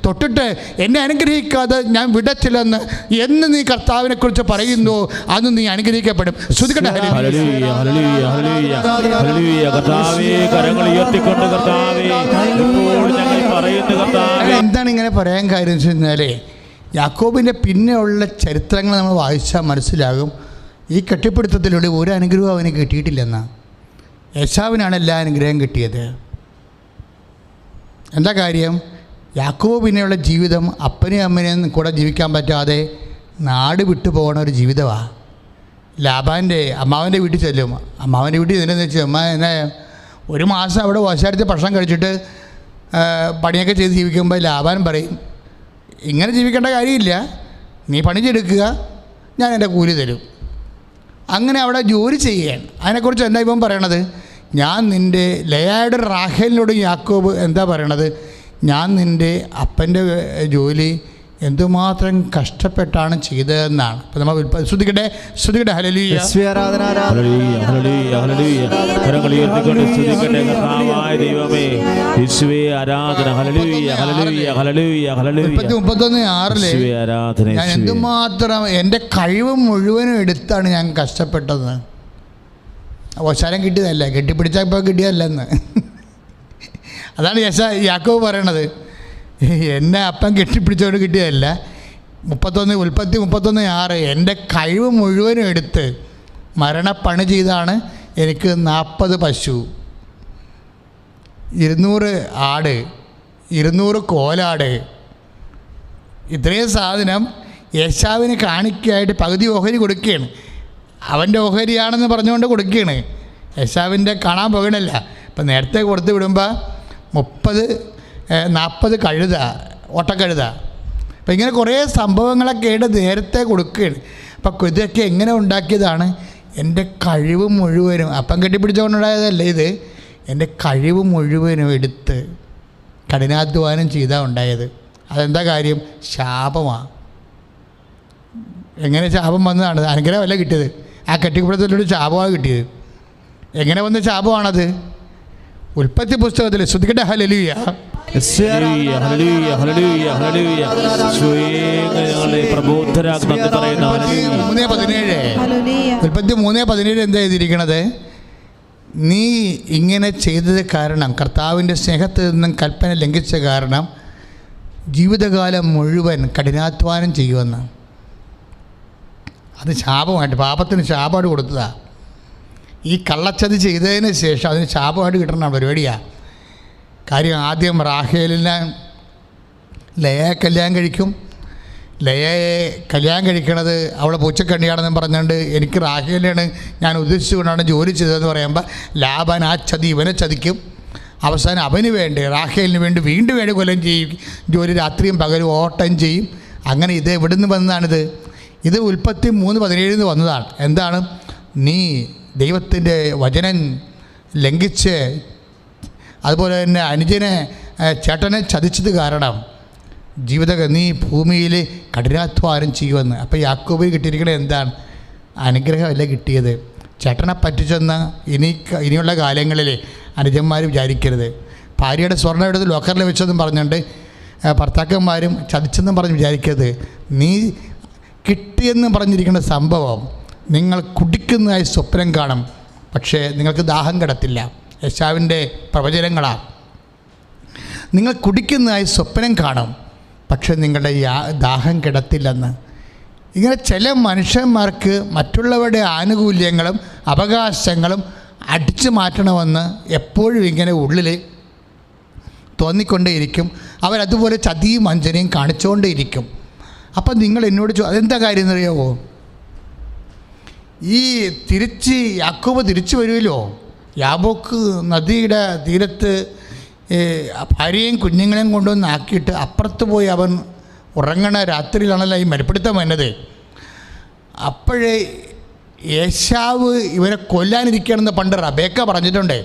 തൊട്ടിട്ട് എന്നെ അനുഗ്രഹിക്കാതെ ഞാൻ വിടച്ചില്ലെന്ന് എന്ന് നീ കർത്താവിനെക്കുറിച്ച് പറയുന്നു, അന്ന് നീ അനുഗ്രഹിക്കപ്പെടും. എന്താണ് ഇങ്ങനെ പറയാൻ കാര്യം എന്ന് വെച്ചാൽ, യാക്കോബിൻ്റെ പിന്നെയുള്ള ചരിത്രങ്ങൾ നമ്മൾ വായിച്ചാൽ മനസ്സിലാകും ഈ കെട്ടിപ്പിടുത്തത്തിലൂടെ ഒരു അനുഗ്രഹവും അവന് കിട്ടിയിട്ടില്ലെന്നാണ്. ഏശാവിനാണ് എല്ലാ അനുഗ്രഹം കിട്ടിയത്. എന്താ കാര്യം? യാക്കോബ് പിന്നെയുള്ള ജീവിതം അപ്പനെയും അമ്മനെയും കൂടെ ജീവിക്കാൻ പറ്റാതെ നാട് വിട്ടു പോകുന്ന ഒരു ജീവിതമാണ്. ലാബാൻ്റെ അമ്മാവൻ്റെ വീട്ടിൽ ചെല്ലും. അമ്മാവൻ്റെ വീട്ടിൽ ഇതിനെന്ന് വെച്ചാൽ അമ്മ എന്നെ ഒരു മാസം അവിടെ വശാരത്തെ ഭക്ഷണം കഴിച്ചിട്ട് പണിയൊക്കെ ചെയ്ത് ജീവിക്കുമ്പോൾ ലാബാൻ പറയും, ഇങ്ങനെ ജീവിക്കേണ്ട കാര്യമില്ല, നീ പണിച്ചെടുക്കുക, ഞാൻ എൻ്റെ കൂലി തരും. അങ്ങനെ അവിടെ ജോലി ചെയ്യാൻ. അതിനെക്കുറിച്ച് എന്താ ഇപ്പം പറയണത്? ഞാൻ നിൻ്റെ ലേയായുടെ റാഹേലിനോട് യാക്കോബ് എന്താ പറയണത്? ഞാൻ നിൻ്റെ അപ്പൻ്റെ ജോലി എന്തുമാത്രം കഷ്ടപ്പെട്ടാണ് ചെയ്തതെന്നാണ്. അപ്പം നമ്മൾ ശ്രദ്ധിക്കട്ടെ. ഹല്ലേലൂയ. ഞാൻ എന്തുമാത്രം എൻ്റെ കഴിവ് മുഴുവനും എടുത്താണ് ഞാൻ കഷ്ടപ്പെട്ടത്. അവസാനം കിട്ടിയതല്ല, കെട്ടിപ്പിടിച്ചാൽ ഇപ്പോൾ കിട്ടിയതല്ലെന്ന്. അതാണ് യാക്കോബ് പറയണത്. എന്നെ അപ്പം കെട്ടിപ്പിടിച്ചോണ്ട് കിട്ടിയതല്ല. 31:6 എൻ്റെ കഴിവ് മുഴുവനും എടുത്ത് മരണപ്പണി ചെയ്താണ് എനിക്ക് 40 പശു, 200 ആട്, 200 കോലാട്, ഇത്രയും സാധനം ഏശാവിന് കാണിക്കായിട്ട് പകുതി ഓഹരി കൊടുക്കുകയാണ്. അവൻ്റെ ഓഹരിയാണെന്ന് പറഞ്ഞുകൊണ്ട് കൊടുക്കുകയാണ്. ഏശാവിൻ്റെ കാണാൻ പോകണല്ല. ഇപ്പം നേരത്തെ കൊടുത്ത് വിടുമ്പോൾ 40 കഴുത, ഓട്ടക്കഴുത. അപ്പം ഇങ്ങനെ കുറേ സംഭവങ്ങളൊക്കെ ആയിട്ട് നേരത്തെ കൊടുക്കുകയാണ്. അപ്പം ഇതൊക്കെ എങ്ങനെ ഉണ്ടാക്കിയതാണ്? എൻ്റെ കഴിവ് മുഴുവനും, അപ്പം കെട്ടിപ്പിടിച്ചുകൊണ്ടുണ്ടായതല്ല ഇത്, എൻ്റെ കഴിവ് മുഴുവനും എടുത്ത് കഠിനാധ്വാനം ചെയ്താൽ ഉണ്ടായത്. അതെന്താ കാര്യം? ശാപമാണ്. എങ്ങനെ ശാപം വന്നതാണ്? അനുഗ്രഹമല്ല കിട്ടിയത്. ആ കെട്ടിപ്പിടുത്തത്തിലൂടെ ശാപമാണ് കിട്ടിയത്. എങ്ങനെ വന്ന ശാപമാണത്? ഉൽപ്പത്തി പുസ്തകത്തിൽ ശ്രദ്ധിക്കട്ടെ. ഹല്ലേലൂയ. ഉൽപ്പത്തി 3:17 എന്താ എഴുതിയിരിക്കണത്? നീ ഇങ്ങനെ ചെയ്തത് കാരണം, കർത്താവിൻ്റെ സ്നേഹത്തിൽ നിന്നും കൽപ്പന ലംഘിച്ച കാരണം ജീവിതകാലം മുഴുവൻ കഠിനാധ്വാനം ചെയ്യുമെന്ന്. അത് ശാപമായിട്ട്, പാപത്തിന് ശാപമായിട്ട് കൊടുത്തതാണ്. ഈ കള്ളച്ചതി ചെയ്തതിന് ശേഷം അതിന് ശാപമായിട്ട് കിട്ടണ പരിപാടിയാണ്. കാര്യം ആദ്യം റാഹേലിനെ ലയയെ കല്യാണം കഴിക്കും. ലയയെ കല്യാണം കഴിക്കണത് അവളെ പൂച്ചക്കണ്ണിയാണെന്ന് പറഞ്ഞുകൊണ്ട് എനിക്ക് റാഹേലിനെയാണ് ഞാൻ ഉദ്ദേശിച്ചുകൊണ്ടാണ് ജോലി ചെയ്തതെന്ന് പറയുമ്പോൾ ലാബാൻ ആ ചതി ഇവനെ ചതിക്കും. അവസാനം അവന് വേണ്ടി, റാഹേലിന് വേണ്ടി വീണ്ടും കൊല്ലം ചെയ്യും. ജോലി രാത്രിയും പകലും ഓട്ടം ചെയ്യും. അങ്ങനെ ഇത് എവിടെ നിന്ന് വന്നതാണിത്? ഇത് ഉൽപ്പത്തി 3:17 വന്നതാണ്. എന്താണ്? നീ ദൈവത്തിൻ്റെ വചനം ലംഘിച്ച് അതുപോലെ തന്നെ അനുജനെ ചേട്ടനെ ചതിച്ചത് കാരണം നീ ഭൂമിയിൽ കഠിനാധ്വാനം ചെയ്യുമെന്ന്. അപ്പോൾ യാക്കോബിന് കിട്ടിയിരിക്കുന്നത് എന്താണ്? അനുഗ്രഹമല്ല കിട്ടിയത്. ചേട്ടനെ പറ്റിച്ചെന്ന് ഇനിയുള്ള കാലങ്ങളിൽ അനുജന്മാർ വിചാരിക്കരുത്. ഭാര്യയുടെ സ്വർണ്ണം എടുത്ത് ലോക്കറിൽ വെച്ചെന്നും പറഞ്ഞുകൊണ്ട് ഭർത്താക്കന്മാരും ചതിച്ചെന്നും പറഞ്ഞ് വിചാരിക്കരുത്. നീ കിട്ടിയെന്ന് പറഞ്ഞിരിക്കുന്ന സംഭവം നിങ്ങൾ കുടിക്കുന്നതായി സ്വപ്നം കാണും. പക്ഷേ നിങ്ങൾക്ക് ദാഹം കിടത്തില്ല. യെശാവിൻ്റെ പ്രവചനങ്ങളാണ്. നിങ്ങൾ കുടിക്കുന്നതായി സ്വപ്നം കാണും, പക്ഷെ നിങ്ങളുടെ ദാഹം കിടത്തില്ലെന്ന്. ഇങ്ങനെ ചില മനുഷ്യന്മാർക്ക് മറ്റുള്ളവരുടെ ആനുകൂല്യങ്ങളും അവകാശങ്ങളും അടിച്ചു മാറ്റണമെന്ന് എപ്പോഴും ഇങ്ങനെ ഉള്ളിൽ തോന്നിക്കൊണ്ടേയിരിക്കും. അവരതുപോലെ ചതിയും വഞ്ചനയും കാണിച്ചുകൊണ്ടേയിരിക്കും. അപ്പം നിങ്ങൾ എന്നോട് അതെന്താ കാര്യം എന്നറിയാമോ? ഈ യാക്കോബ് തിരിച്ചു വരുമല്ലോ. യാബോക്ക് നദിയുടെ തീരത്ത് ഭാര്യയും കുഞ്ഞുങ്ങളെയും കൊണ്ടുവന്ന് ആക്കിയിട്ട് അപ്പുറത്ത് പോയി അവൻ ഉറങ്ങണ രാത്രിയിലാണല്ലോ ഈ മരപ്പിടുത്തം വന്നത്. അപ്പോഴേ യേശാവ് ഇവരെ കൊല്ലാനിരിക്കണമെന്ന് പണ്ട് റബേക്ക പറഞ്ഞിട്ടുണ്ട്.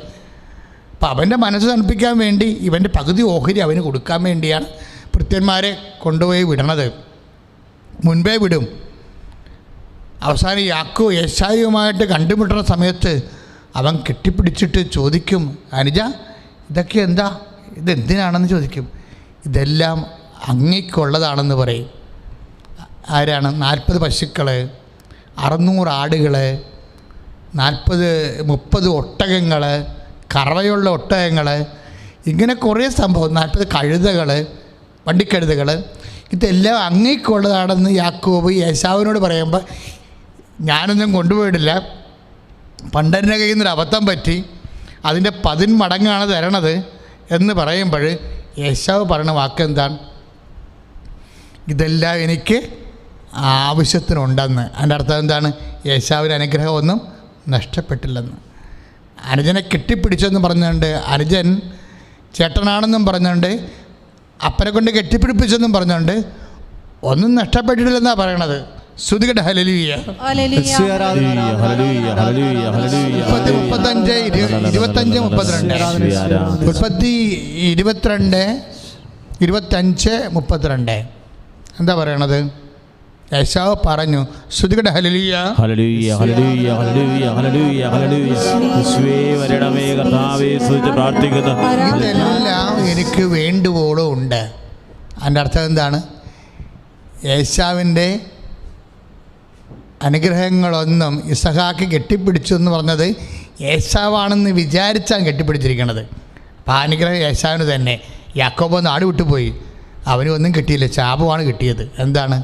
അപ്പം അവൻ്റെ മനസ്സ് തണുപ്പിക്കാൻ വേണ്ടി ഇവൻ്റെ പകുതി ഓഹരി അവന് കൊടുക്കാൻ വേണ്ടിയാണ് ഭൃത്യന്മാരെ കൊണ്ടുപോയി വിടണത്. മുൻപേ വിടും. അവസാനം യേശാവുമായിട്ട് കണ്ടുമുട്ടുന്ന സമയത്ത് അവൻ കെട്ടിപ്പിടിച്ചിട്ട് ചോദിക്കും, അനുജ ഇതൊക്കെ എന്താ, ഇതെന്തിനാണെന്ന് ചോദിക്കും. ഇതെല്ലാം അങ്ങേക്കുള്ളതാണെന്ന് പറയും. ആരാണ്? 40 പശുക്കൾ, 600 ആടുകൾ, 30 ഒട്ടകങ്ങൾ, കറവയുള്ള ഒട്ടകങ്ങൾ, ഇങ്ങനെ കുറേ സംഭവം, 40 കഴുതകൾ, വണ്ടിക്കഴുതകൾ, ഇതെല്ലാം അങ്ങേക്കുള്ളതാണെന്ന് യാക്കോബ് യേശാവിനോട് പറയുമ്പോൾ ഞാനൊന്നും കൊണ്ടുപോയിട്ടില്ല, പണ്ടെൻ്റെ കയ്യിൽ നിന്നൊരു അബദ്ധം പറ്റി, അതിൻ്റെ 10 മടങ്ങാണ് തരണത് എന്ന് പറയുമ്പോൾ യേശാവ് പറയുന്ന വാക്കെന്താണ്? ഇതെല്ലാം എനിക്ക് ആവശ്യത്തിനുണ്ടെന്ന്. അതിൻ്റെ അർത്ഥം എന്താണ്? യേശാവിൻ്റെ അനുഗ്രഹമൊന്നും നഷ്ടപ്പെട്ടില്ലെന്ന്. അനുജനെ കെട്ടിപ്പിടിച്ചെന്ന് പറഞ്ഞുകൊണ്ട്, അനുജൻ ചേട്ടനാണെന്നും പറഞ്ഞുകൊണ്ട്, അപ്പനെ കൊണ്ട് കെട്ടിപ്പിടിപ്പിച്ചെന്നും പറഞ്ഞുകൊണ്ട് ഒന്നും നഷ്ടപ്പെട്ടിട്ടില്ലെന്നാണ് പറയണത്. ശ്രുതികട്ടെ ഹല്ലേലൂയ. 25:32 എന്താ പറയണത്? യേശാവ് പറഞ്ഞു, ശ്രുതികട്ടെ ഹല്ലേലൂയ. ഇതെല്ലാം എനിക്ക് വേണ്ടുവോളം ഉണ്ട്. അതിൻ്റെ അർത്ഥം എന്താണ്? യേശാവിൻ്റെ അനുഗ്രഹങ്ങളൊന്നും ഇസഹാക്ക് കെട്ടിപ്പിടിച്ചു എന്ന് പറഞ്ഞത് യേശാവാണെന്ന് വിചാരിച്ചാണ് കെട്ടിപ്പിടിച്ചിരിക്കണത്. അപ്പോൾ ആ അനുഗ്രഹം യേശാവിന് തന്നെ. യാക്കോബ് നാട് വിട്ടുപോയി, അവനും ഒന്നും കിട്ടിയില്ല, ശാപമാണ് കിട്ടിയത്. എന്താണ്?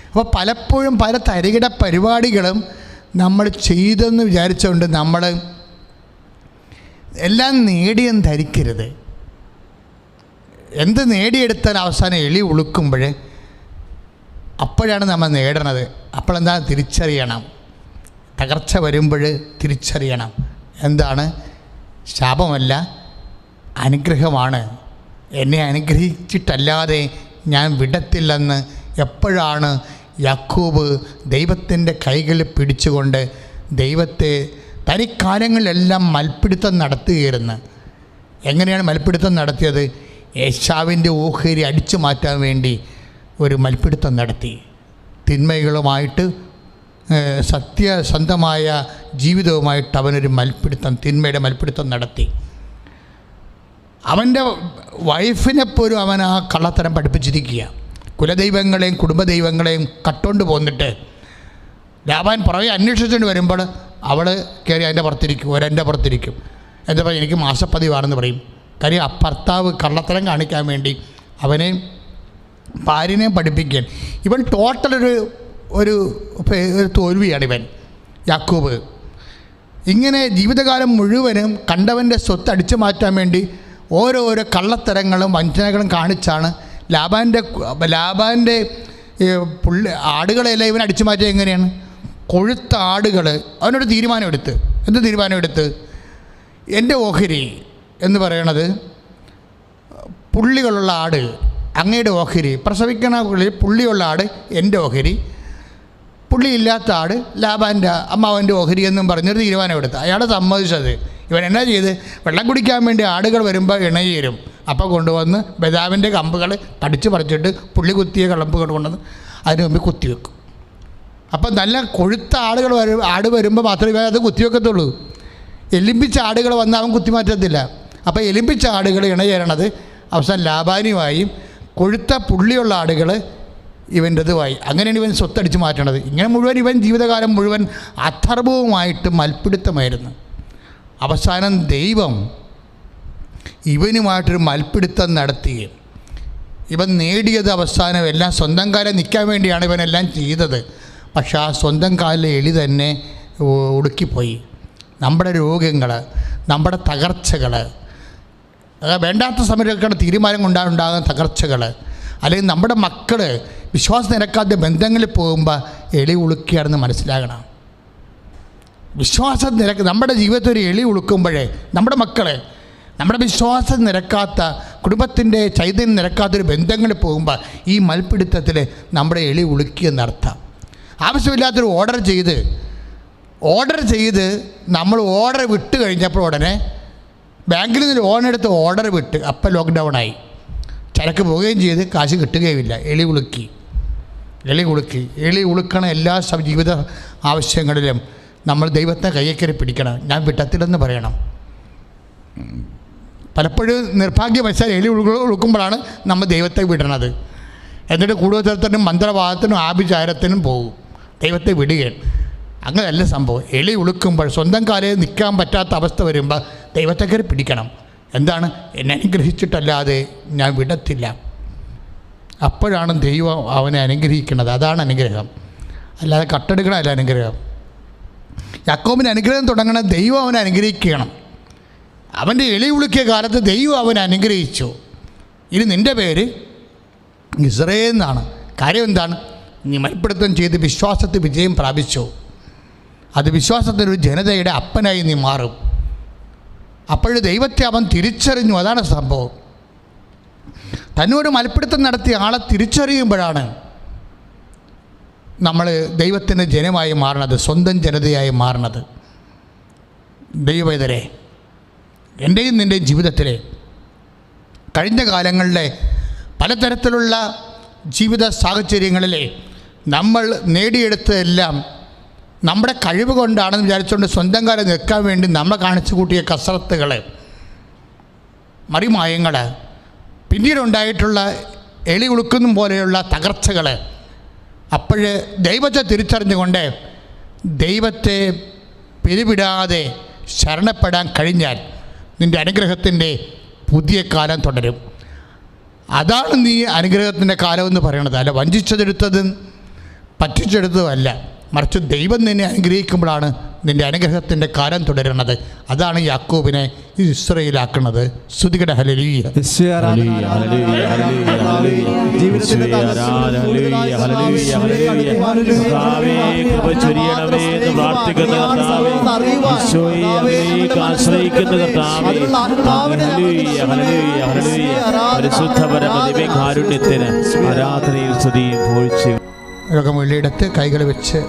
അപ്പോൾ പലപ്പോഴും പല തരികിട പരിപാടികളും നമ്മൾ ചെയ്തെന്ന് വിചാരിച്ചുകൊണ്ട് നമ്മൾ എല്ലാം നേടിയെന്ന് ധരിക്കരുത്. എന്ത് നേടിയെടുത്താൽ അവസാനം എളി ഉളുക്കുമ്പോൾ അപ്പോഴാണ് നമ്മൾ നേടണത്. അപ്പോഴെന്താ? തിരിച്ചറിയണം. തകർച്ച വരുമ്പോൾ തിരിച്ചറിയണം. എന്താണ്? ശാപമല്ല, അനുഗ്രഹമാണ്. എന്നെ അനുഗ്രഹിച്ചിട്ടല്ലാതെ ഞാൻ വിടത്തില്ലെന്ന് എപ്പോഴാണ് യാക്കോബ് ദൈവത്തിൻ്റെ കൈകളിൽ പിടിച്ചുകൊണ്ട് ദൈവത്തെ തനിക്കാലങ്ങളിലെല്ലാം മൽപ്പിടുത്തം നടത്തുകയായിരുന്നു. എങ്ങനെയാണ് മൽപ്പിടുത്തം നടത്തിയത്? യേശാവിൻ്റെ ഓഹരി അടിച്ചു മാറ്റാൻ വേണ്ടി ഒരു മൽപ്പിടുത്തം നടത്തി. തിന്മകളുമായിട്ട് സത്യസന്ധമായ ജീവിതവുമായിട്ട് അവനൊരു മൽപ്പിടുത്തം, തിന്മയുടെ മൽപ്പിടുത്തം നടത്തി. അവൻ്റെ വൈഫിനെ പോലും അവൻ ആ കള്ളത്തരം പഠിപ്പിച്ചിരിക്കുക. കുലദൈവങ്ങളെയും കുടുംബദൈവങ്ങളെയും കട്ടുകൊണ്ട് പോന്നിട്ട് ലാബാൻ പുറകെ അന്വേഷിച്ചുകൊണ്ട് വരുമ്പോൾ അവൾ കയറി അതിൻ്റെ പുറത്തിരിക്കും, ഒരെൻ്റെ പുറത്തിരിക്കും. എന്താ പറയുക, എനിക്ക് മാസപ്പതിവാണെന്ന് പറയും. കാര്യം ആ ഭർത്താവ് കള്ളത്തരം കാണിക്കാൻ വേണ്ടി അവനെ ഭാര്യനെയും പഠിപ്പിക്കാൻ. ഇവൻ ഒരു തോൽവിയാണ് ഇവൻ യാക്കോബ്. ഇങ്ങനെ ജീവിതകാലം മുഴുവനും കണ്ടവൻ്റെ സ്വത്ത് അടിച്ചു മാറ്റാൻ വേണ്ടി ഓരോരോ കള്ളത്തരങ്ങളും വഞ്ചനകളും കാണിച്ചാണ് ലാബാൻ്റെ ആടുകളെല്ലാം ഇവൻ അടിച്ചു മാറ്റിയത്. എങ്ങനെയാണ്? കൊഴുത്ത ആടുകൾ. അവനൊരു തീരുമാനമെടുത്ത്. എന്ത് തീരുമാനമെടുത്ത്? എൻ്റെ ഓഹരി എന്ന് പറയണത് പുള്ളികളുള്ള ആട് അങ്ങയുടെ ഓഹരി, പ്രസവിക്കണ പുള്ളിയുള്ള ആട് എൻ്റെ ഓഹരി, പുള്ളിയില്ലാത്ത ആട് ലാബാൻ്റെ അമ്മാവൻ്റെ ഓഹരി എന്നും പറഞ്ഞൊരു തീരുമാനമെടുത്ത് അയാൾ സമ്മതിച്ചത്. ഇവൻ എന്നാ ചെയ്ത്? വെള്ളം കുടിക്കാൻ വേണ്ടി ആടുകൾ വരുമ്പോൾ ഇണയേരും. അപ്പോൾ കൊണ്ടുവന്ന് ബദാമിൻ്റെ കമ്പുകൾ കടിച്ചു പറിച്ചിട്ട് പുള്ളി കുത്തിയ കമ്പുകൾ കൊണ്ടുവന്ന് അതിന് മുമ്പിൽ കുത്തിവെക്കും. അപ്പം നല്ല കൊഴുത്ത ആട് വരുമ്പോൾ മാത്രമേ ഇവ അത് കുത്തിവെക്കത്തുള്ളൂ. എലിമ്പിച്ച ആടുകൾ വന്ന് അവൻ കുത്തിമാറ്റത്തില്ല. അപ്പോൾ എലിമ്പിച്ച ആടുകൾ ഇണചേരണത് അവസാനം ലാബാനുമായും കൊഴുത്ത പുള്ളിയുള്ള ആടുകൾ ഇവൻ്റെതുമായി. അങ്ങനെയാണ് ഇവൻ സ്വത്തടിച്ച് മാറ്റണത്. ഇങ്ങനെ മുഴുവൻ ഇവൻ ജീവിതകാലം മുഴുവൻ അധർമ്മവുമായിട്ട് മൽപ്പിടുത്തമായിരുന്നു. അവസാനം ദൈവം ഇവനുമായിട്ടൊരു മൽപ്പിടുത്തം നടത്തുകയും ഇവൻ നേടിയത് അവസാനം എല്ലാം സ്വന്തം കാലം നിൽക്കാൻ വേണ്ടിയാണ് ഇവനെല്ലാം ചെയ്തത്. പക്ഷെ ആ സ്വന്തം കാലിലെ എളി തന്നെ ഒടുക്കിപ്പോയി. നമ്മുടെ രോഗങ്ങൾ, നമ്മുടെ തകർച്ചകൾ, വേണ്ടാത്ത സമയത്തൊക്കെ തീരുമാനം കൊണ്ടുണ്ടാകുന്ന തകർച്ചകൾ, അല്ലെങ്കിൽ നമ്മുടെ മക്കൾ വിശ്വാസം നിരക്കാത്ത ബന്ധങ്ങളിൽ പോകുമ്പോൾ എളി ഉളുക്കുകയാണെന്ന് മനസ്സിലാകണം. വിശ്വാസം നമ്മുടെ ജീവിതത്തിൽ ഒരു എളി ഉളുക്കുമ്പോഴേ നമ്മുടെ മക്കളെ, നമ്മുടെ വിശ്വാസം നിരക്കാത്ത, കുടുംബത്തിൻ്റെ ചൈതന്യം നിരക്കാത്തൊരു ബന്ധങ്ങളിൽ പോകുമ്പോൾ ഈ മൽപ്പിടുത്തത്തിൽ നമ്മുടെ എളി ഉളുക്കിയെന്നർത്ഥം. ആവശ്യമില്ലാത്തൊരു ഓർഡർ ചെയ്ത് നമ്മൾ ഓർഡർ വിട്ട് കഴിഞ്ഞപ്പോൾ ഉടനെ ബാങ്കിൽ നിന്ന് ലോൺ എടുത്ത് ഓർഡർ വിട്ട് അപ്പം ലോക്ക്ഡൗണായി. ചരക്ക് പോവുകയും ചെയ്ത് കാശ് കിട്ടുകയുമില്ല. എളി ഉളുക്കണ എല്ലാ ജീവിത ആവശ്യങ്ങളിലും നമ്മൾ ദൈവത്തെ കയ്യേക്കരി പിടിക്കണം. ഞാൻ വിട്ടത്തില്ലെന്ന് പറയണം. പലപ്പോഴും നിർഭാഗ്യവശാൽ എളി ഉളുക്കുമ്പോഴാണ് നമ്മൾ ദൈവത്തെ വിടണത്. എന്നിട്ട് കൂടുതലും മന്ത്രവാദത്തിനും ആഭിചാരത്തിനും പോകും, ദൈവത്തെ വിടുകയാണ്. അങ്ങനെയല്ല സംഭവം. എളി ഉളുക്കുമ്പോൾ സ്വന്തം കാലിൽ നിൽക്കാൻ പറ്റാത്ത അവസ്ഥ വരുമ്പോൾ ദൈവത്തെ കയറി പിടിക്കണം. എന്താണ്? എന്നെ അനുഗ്രഹിച്ചിട്ടല്ലാതെ ഞാൻ വിടത്തില്ല. അപ്പോഴാണ് ദൈവം അവനെ അനുഗ്രഹിക്കുന്നത്. അതാണ് അനുഗ്രഹം, അല്ലാതെ കട്ടെടുക്കണമല്ല അനുഗ്രഹം. യാക്കോബിന് അനുഗ്രഹം തുടങ്ങണ ദൈവം അവനെ അനുഗ്രഹിക്കണം. അവൻ്റെ എളി ഉളുക്കിയ കാലത്ത് ദൈവം അവനെ അനുഗ്രഹിച്ചു. ഇനി നിൻ്റെ പേര് ഇസ്രായേൽ എന്നാണ്. കാര്യം എന്താണ്? നീ മൽപ്പിടുത്തം ചെയ്ത് വിശ്വാസത്തിൽ വിജയം പ്രാപിച്ചു. അത് വിശ്വാസത്തിനൊരു ജനതയുടെ അപ്പനായി നീ മാറും. അപ്പോഴ് ദൈവത്തെ അവൻ തിരിച്ചറിഞ്ഞു. അതാണ് സംഭവം. തന്നോട് മൽപ്പിടുത്തം നടത്തിയ ആളെ തിരിച്ചറിയുമ്പോഴാണ് നമ്മൾ ദൈവത്തിൻ്റെ ജനമായി മാറണത്, സ്വന്തം ജനതയായി മാറണത്. ദൈവവേദരെ, എൻ്റെയും നിൻ്റെയും ജീവിതത്തിലെ കഴിഞ്ഞ കാലങ്ങളിലെ പലതരത്തിലുള്ള ജീവിത സാഹചര്യങ്ങളിലെ നമ്മൾ നേടിയെടുത്തതെല്ലാം നമ്മുടെ കഴിവ് കൊണ്ടാണെന്ന് വിചാരിച്ചുകൊണ്ട് സ്വന്തം കാലം നിൽക്കാൻ വേണ്ടി നമ്മൾ കാണിച്ചു കൂട്ടിയ കസരത്തുകൾ, മറിമായങ്ങൾ, പിന്നീടുണ്ടായിട്ടുള്ള എളി ഉളുക്കുന്ന പോലെയുള്ള തകർച്ചകൾ, അപ്പോഴ് ദൈവത്തെ തിരിച്ചറിഞ്ഞുകൊണ്ട് ദൈവത്തെ പിരിവിടാതെ ശരണപ്പെടാൻ കഴിഞ്ഞാൽ നിൻ്റെ അനുഗ്രഹത്തിൻ്റെ പുതിയ കാലം തുടരും. അതാണ് നീ അനുഗ്രഹത്തിൻ്റെ കാലമെന്ന് പറയണത്. അല്ല വഞ്ചിച്ചതെടുത്തതും പറ്റിച്ചെടുത്തതും അല്ല, മറിച്ച് ദൈവം നിന്നെ അനുഗ്രഹിക്കുമ്പോഴാണ് നിൻ്റെ അനുഗ്രഹത്തിൻ്റെ കാലം തുടരുന്നത്. അതാണ് യാക്കോബിനെ ഇസ്രായേലാക്കുന്നത്. സ്തുതിക്കട്ടെ. ഹല്ലേലൂയ. രോഗമുള്ളിടത്ത് കൈകൾ വെച്ച്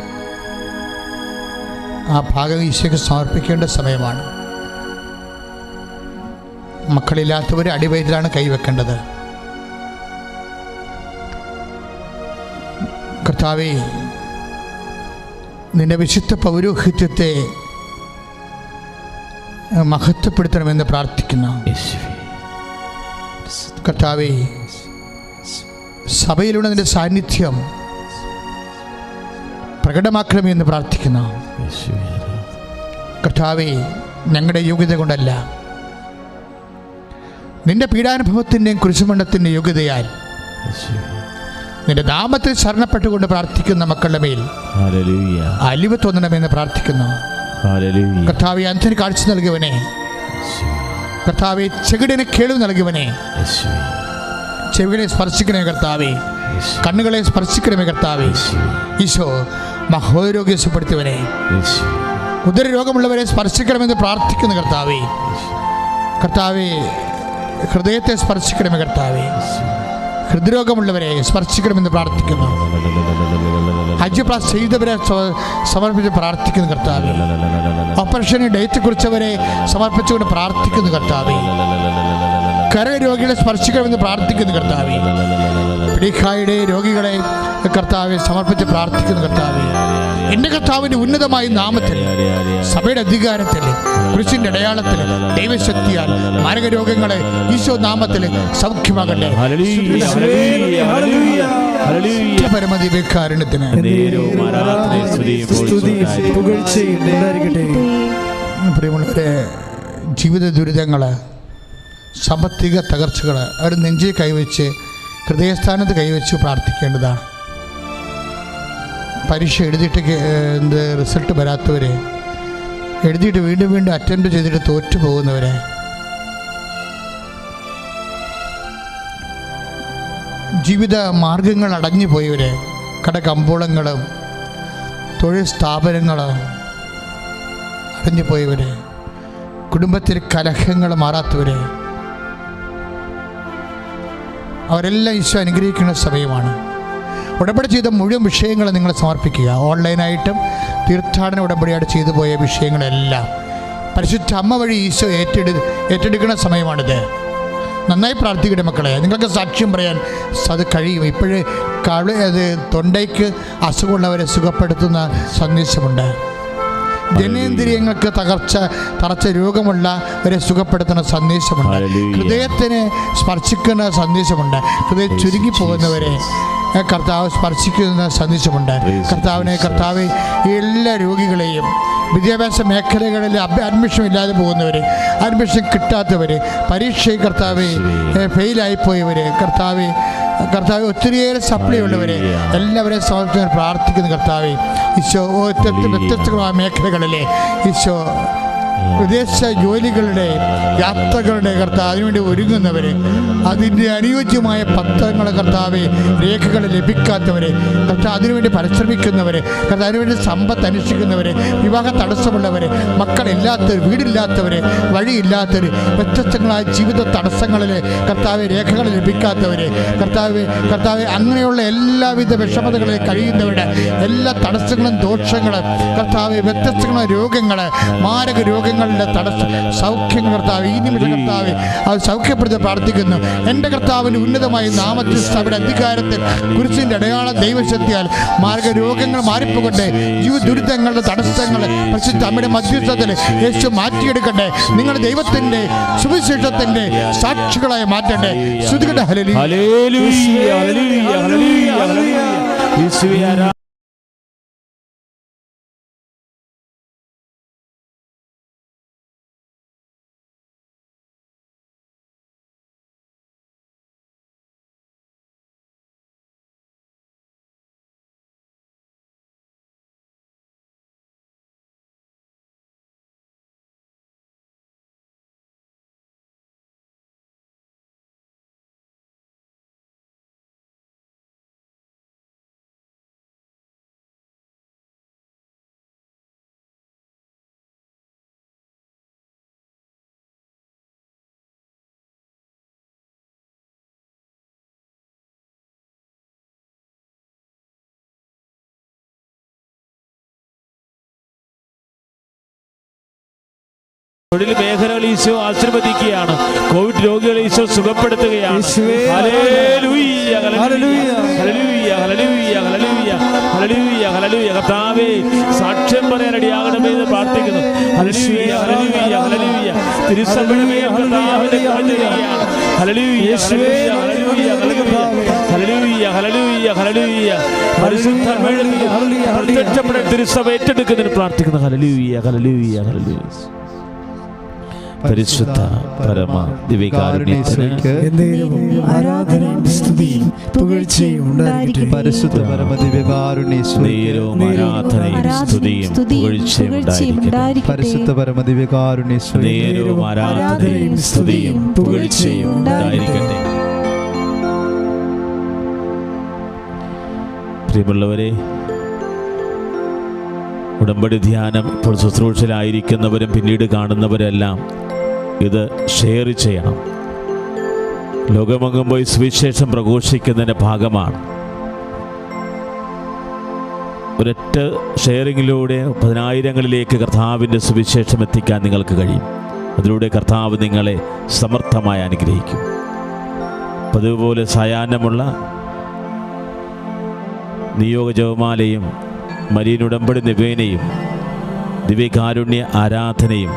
ആ ഭാഗം ഈശോയ്ക്ക് സമർപ്പിക്കേണ്ട സമയമാണ്. മക്കളില്ലാത്തവർ അടിവയറ്റിലാണ് കൈവെക്കേണ്ടത്. കർത്താവേ, നിന്റെ വിശുദ്ധ പൗരോഹിത്യത്തെ മഹത്വപ്പെടുത്തണമെന്ന് പ്രാർത്ഥിക്കുന്നു. കർത്താവേ, സഭയിലൂടെ നിന്റെ സാന്നിധ്യം പ്രകടമാക്കണമെന്ന് പ്രാർത്ഥിക്കുന്നു. കർത്താവേ, ഞങ്ങളുടെ യോഗ്യത കൊണ്ടല്ല, നിന്റെ പീഡാനുഭവത്തിൻ്റെയും കുരിശുമരണത്തിൻ്റെ യോഗ്യതയാൽ നിന്റെ നാമത്തിൽ ശരണപ്പെട്ടുകൊണ്ട് പ്രാർത്ഥിക്കുന്ന മക്കളുടെ മേൽ അലിവ് തോന്നണമെന്ന് പ്രാർത്ഥിക്കുന്നു. കർത്താവെ, അന്ധന് കാഴ്ച നൽകിയവനെ, കർത്താവെ, ചെകിടിന് കേൾവി നൽകിയവനെ, ചെവികളെ സ്പർശിക്കണമേ കർത്താവെ, കണ്ണുകളെ സ്പർശിക്കണമേ കർത്താവെ. ഈശോ, മഹോരോഗ്യം സുപ്പെടുത്തിയവനെ, ഉദരരോഗമുള്ളവരെ സ്പർശിക്കണമെന്ന് പ്രാർത്ഥിക്കുന്നു കർത്താവെ. കർത്താവെ, ഹൃദയത്തെ സ്പർശിക്കണമേ കർത്താവെ, ഹൃദ്രോഗമുള്ളവരെ സ്പർശിക്കണമെന്ന് പ്രാർത്ഥിക്കുന്നു. ഹജ്പ്ലാസ് ചെയ്തവരെ സമർപ്പിച്ച് പ്രാർത്ഥിക്കുന്നു കർത്താവെ. ഓപ്പറേഷന് ഡേറ്റ് കുറിച്ചവരെ സമർപ്പിച്ചുകൊണ്ട് പ്രാർത്ഥിക്കുന്നു കർത്താവെ. കരരോഗികളെ സ്പർശിക്കണമെന്ന് പ്രാർത്ഥിക്കുന്നു കർത്താവെ. പിടിക്കായുടെ രോഗികളെ കർത്താവെ സമർപ്പിച്ച് പ്രാർത്ഥിക്കുന്നു കർത്താവെ. എൻ്റെ കർത്താവിൻ്റെ ഉന്നതമായ നാമത്തിൽ, സഭയുടെ അധികാരത്തിൽ, കുരിശിൻ്റെ അടയാളത്തിൽ, ദൈവശക്തിയാൽ മാരകരോഗങ്ങളെ ഈശോ നാമത്തിൽ സൗഖ്യമാകട്ടെ. പരമദിവ്യകാരുണ്യത്തിന് പ്രിയമുള്ളവരെ, ജീവിത ദുരിതങ്ങൾ, സാമ്പത്തിക തകർച്ചകൾ അവർ നെഞ്ചിൽ കൈവച്ച് ഹൃദയസ്ഥാനത്ത് കൈവച്ച് പ്രാർത്ഥിക്കേണ്ടതാണ്. പരീക്ഷ എഴുതിയിട്ട് റിസൾട്ട് വരാത്തവരെ, എഴുതിയിട്ട് വീണ്ടും വീണ്ടും അറ്റൻഡ് ചെയ്തിട്ട് തോറ്റു പോകുന്നവരെ, ജീവിത മാർഗങ്ങൾ അടഞ്ഞു പോയവരെ, കടകമ്പോളങ്ങളും തൊഴിൽ സ്ഥാപനങ്ങളും അടഞ്ഞു പോയവരെ, കുടുംബത്തിൽ കലഹങ്ങൾ മാറാത്തവരെ, അവരെല്ലാം ഈശോ അനുഗ്രഹിക്കുന്ന സമയമാണ്. ഉടമ്പടി ചെയ്ത മുഴുവൻ വിഷയങ്ങൾ നിങ്ങൾ സമർപ്പിക്കുക. ഓൺലൈനായിട്ടും തീർത്ഥാടന ഉടമ്പടിയായിട്ട് ചെയ്തു പോയ വിഷയങ്ങളെല്ലാം പരിശുദ്ധ അമ്മ വഴി ഈശോ ഏറ്റെടുക്കുന്ന സമയമാണിത്. നന്നായി പ്രാർത്ഥിക്കട്ടെ മക്കളെ. നിങ്ങൾക്ക് സാക്ഷ്യം പറയാൻ അത് കഴിയും. ഇപ്പോഴേ അത് തൊണ്ടയ്ക്ക് അസുഖമുള്ളവരെ സുഖപ്പെടുത്തുന്ന സന്ദേശമുണ്ട്. ജനേന്ദ്രിയങ്ങൾക്ക് തറച്ച രോഗമുള്ളവരെ സുഖപ്പെടുത്തുന്ന സന്ദേശമുണ്ട്. ഹൃദയത്തിന് സ്പർശിക്കുന്ന സന്ദേശമുണ്ട്. ഹൃദയം ചുരുങ്ങിപ്പോകുന്നവരെ കർത്താവ് സ്പർശിക്കുന്ന സന്ദേശമുണ്ട്. കർത്താവ് എല്ലാ രോഗികളെയും, വിദ്യാഭ്യാസ മേഖലകളിൽ അഡ്മിഷൻ ഇല്ലാതെ പോകുന്നവർ, അഡ്മിഷൻ കിട്ടാത്തവർ, പരീക്ഷയിൽ ഫെയിലായിപ്പോയവർ, കർത്താവ് ഒത്തിരിയേറെ സപ്ലൈ ഉള്ളവരെ എല്ലാവരെയും സമർപ്പിക്കാൻ പ്രാർത്ഥിക്കുന്ന കർത്താവ് ഈശോ വ്യത്യസ്തമായ മേഖലകളിലെ ഈശോ വിദേശ ജോലികളുടെ യാത്രകളുടെ കർത്താവ് അതിനുവേണ്ടി ഒരുങ്ങുന്നവരെ, അതിൻ്റെ അനുയോജ്യമായ പത്രങ്ങൾ കർത്താവെ രേഖകൾ ലഭിക്കാത്തവരെ, കർത്താവ് അതിനുവേണ്ടി പരിശ്രമിക്കുന്നവരെ, കർത്താവ് അതിനുവേണ്ടി സമ്പത്ത് അന്വേഷിക്കുന്നവരെ, വിവാഹ തടസ്സമുള്ളവരെ, മക്കളില്ലാത്തവർ, വീടില്ലാത്തവരെ, വഴിയില്ലാത്തവർ, വ്യത്യസ്തങ്ങളായ ജീവിത തടസ്സങ്ങളിൽ കർത്താവ് രേഖകൾ ലഭിക്കാത്തവരെ, കർത്താവ് അങ്ങനെയുള്ള എല്ലാവിധ വിഷമതകളിൽ കഴിയുന്നവരുടെ എല്ലാ തടസ്സങ്ങളും ദോഷങ്ങളും കർത്താവ് വ്യത്യസ്തങ്ങളായ രോഗങ്ങൾ, മാരക രോഗങ്ങളുടെ സൗഖ്യങ്ങൾ കർത്താവ് ഈ നിമിഷം കർത്താവ് അത് സൗഖ്യപ്പെടുത്തി പ്രാർത്ഥിക്കുന്നു. എൻ്റെ കർത്താവിൻ്റെ ഉന്നതമായ നാമത്തിൽ സഭയുടെ അധികാരത്തിൽ കുരിശിൻ്റെ അടയാള ദൈവശക്തിയാൽ മാർഗരോഗങ്ങൾ മാറിപ്പോകട്ടെ. ദുരിതങ്ങളുടെ തടസ്സങ്ങൾ പരിശുദ്ധ അമ്മയുടെ മധ്യസ്ഥത്തിൽ യേശു മാറ്റിയെടുക്കട്ടെ. നിങ്ങൾ ദൈവത്തിൻ്റെ സുവിശേഷത്തിൻ്റെ സാക്ഷികളായി മാറ്റട്ടെ. ശ്രുതികട്ടെ. ഹല്ലേലൂയ, ഹല്ലേലൂയ, ഹല്ലേലൂയ, ഹല്ലേലൂയ. തൊഴിൽ മേഖലകൾ ഈശോ ആശീർവദിക്കുകയാണ്. കോവിഡ് രോഗികളെ ഈശോ സുഖപ്പെടുത്തുകയാണ്. ഹല്ലേലൂയ, ഹല്ലേലൂയ, ഹല്ലേലൂയ, ഹല്ലേലൂയ, ഹല്ലേലൂയ, ഹല്ലേലൂയ, ഹല്ലേലൂയ. കർത്താവേ, സാക്ഷ്യം പറയാൻ ഇടയാകണമേ എന്ന് പ്രാർത്ഥിക്കുന്നു. ഹല്ലേലൂയ, ഹല്ലേലൂയ, ഹല്ലേലൂയ. തിരുസഭയുടെ മേൽ കർത്താവിന്റെ കരുണ ചെയ്യുകയാണ്. ഹല്ലേലൂയ, ഹല്ലേലൂയ, ഹല്ലേലൂയ, ഹല്ലേലൂയ, ഹല്ലേലൂയ, ഹല്ലേലൂയ. പരിശുദ്ധ പ്രത്യക്ഷപ്പെടാൻ തിരുസഭ ഏറ്റെടുക്കുന്നതിന് പ്രാർത്ഥിക്കുന്നു. ഹല്ലേലൂയ, ഹല്ലേലൂയ, ഹല്ലേലൂയ. പരിശുദ്ധ പരമ ദിവ്യകാരുണ്യത്തിന് ആരാധനയും സ്തുതിയും പുകഴ്ചയും ഉണ്ടായിരിക്കട്ടെ. പരിശുദ്ധ പരമ ദിവ്യകാരുണ്യേശ്വരേ ആരാധനയും സ്തുതിയും പുകഴ്ചയും ഉണ്ടായിരിക്കട്ടെ. പരിശുദ്ധ പരമ ദിവ്യകാരുണ്യേശ്വരേ ആരാധനയും സ്തുതിയും പുകഴ്ചയും ഉണ്ടായിരിക്കട്ടെ. പ്രിയമുള്ളവരെ, ഉടമ്പടി ധ്യാനം ഇപ്പോൾ ശുശ്രൂഷയിലായിരിക്കുന്നവരും പിന്നീട് കാണുന്നവരെല്ലാം ഇത് ഷെയർ ചെയ്യണം. ലോകമെങ്ങും പോയി സുവിശേഷം പ്രഘോഷിക്കുന്നതിൻ്റെ ഭാഗമാണ്. ഒരൊറ്റ ഷെയറിങ്ങിലൂടെ 10,000ങ്ങളിലേക്ക് കർത്താവിൻ്റെ സുവിശേഷം എത്തിക്കാൻ നിങ്ങൾക്ക് കഴിയും. അതിലൂടെ കർത്താവ് നിങ്ങളെ സമർത്ഥമായി അനുഗ്രഹിക്കും. പതിവ് പോലെ സായാഹ്നമുള്ള നിയോഗ ജപമാലയും മരിയൻ ഉടമ്പടി നിവേദനയും ദിവ്യകാരുണ്യ ആരാധനയും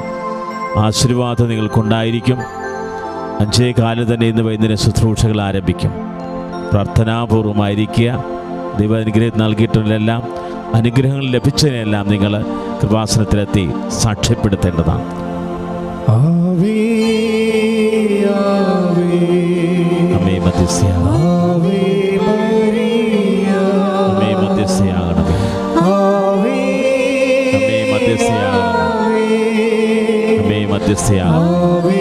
ആശീർവാദം നിങ്ങൾക്കുണ്ടായിരിക്കും. 5:15 തന്നെ ഇന്ന് വൈകുന്നേരം ശുശ്രൂഷകൾ ആരംഭിക്കും. പ്രാർത്ഥനാപൂർവമായിരിക്കുക. ദൈവ അനുഗ്രഹം നൽകിയിട്ടുള്ളതെല്ലാം അനുഗ്രഹങ്ങൾ ലഭിച്ചതിനെല്ലാം നിങ്ങൾ കൃപാസനത്തിലെത്തി സാക്ഷ്യപ്പെടുത്തേണ്ടതാണ്. ആവേ ആവേ അമ്മേ മധ്യസ്ഥയാകണം, ആവേ മരിയ അമ്മേ മധ്യസ്ഥയാകണമേ, ആവേ അമ്മേ മധ്യസ്ഥയാകണം, അമ്മേ മധ്യസ്ഥയാകണം. ആവേ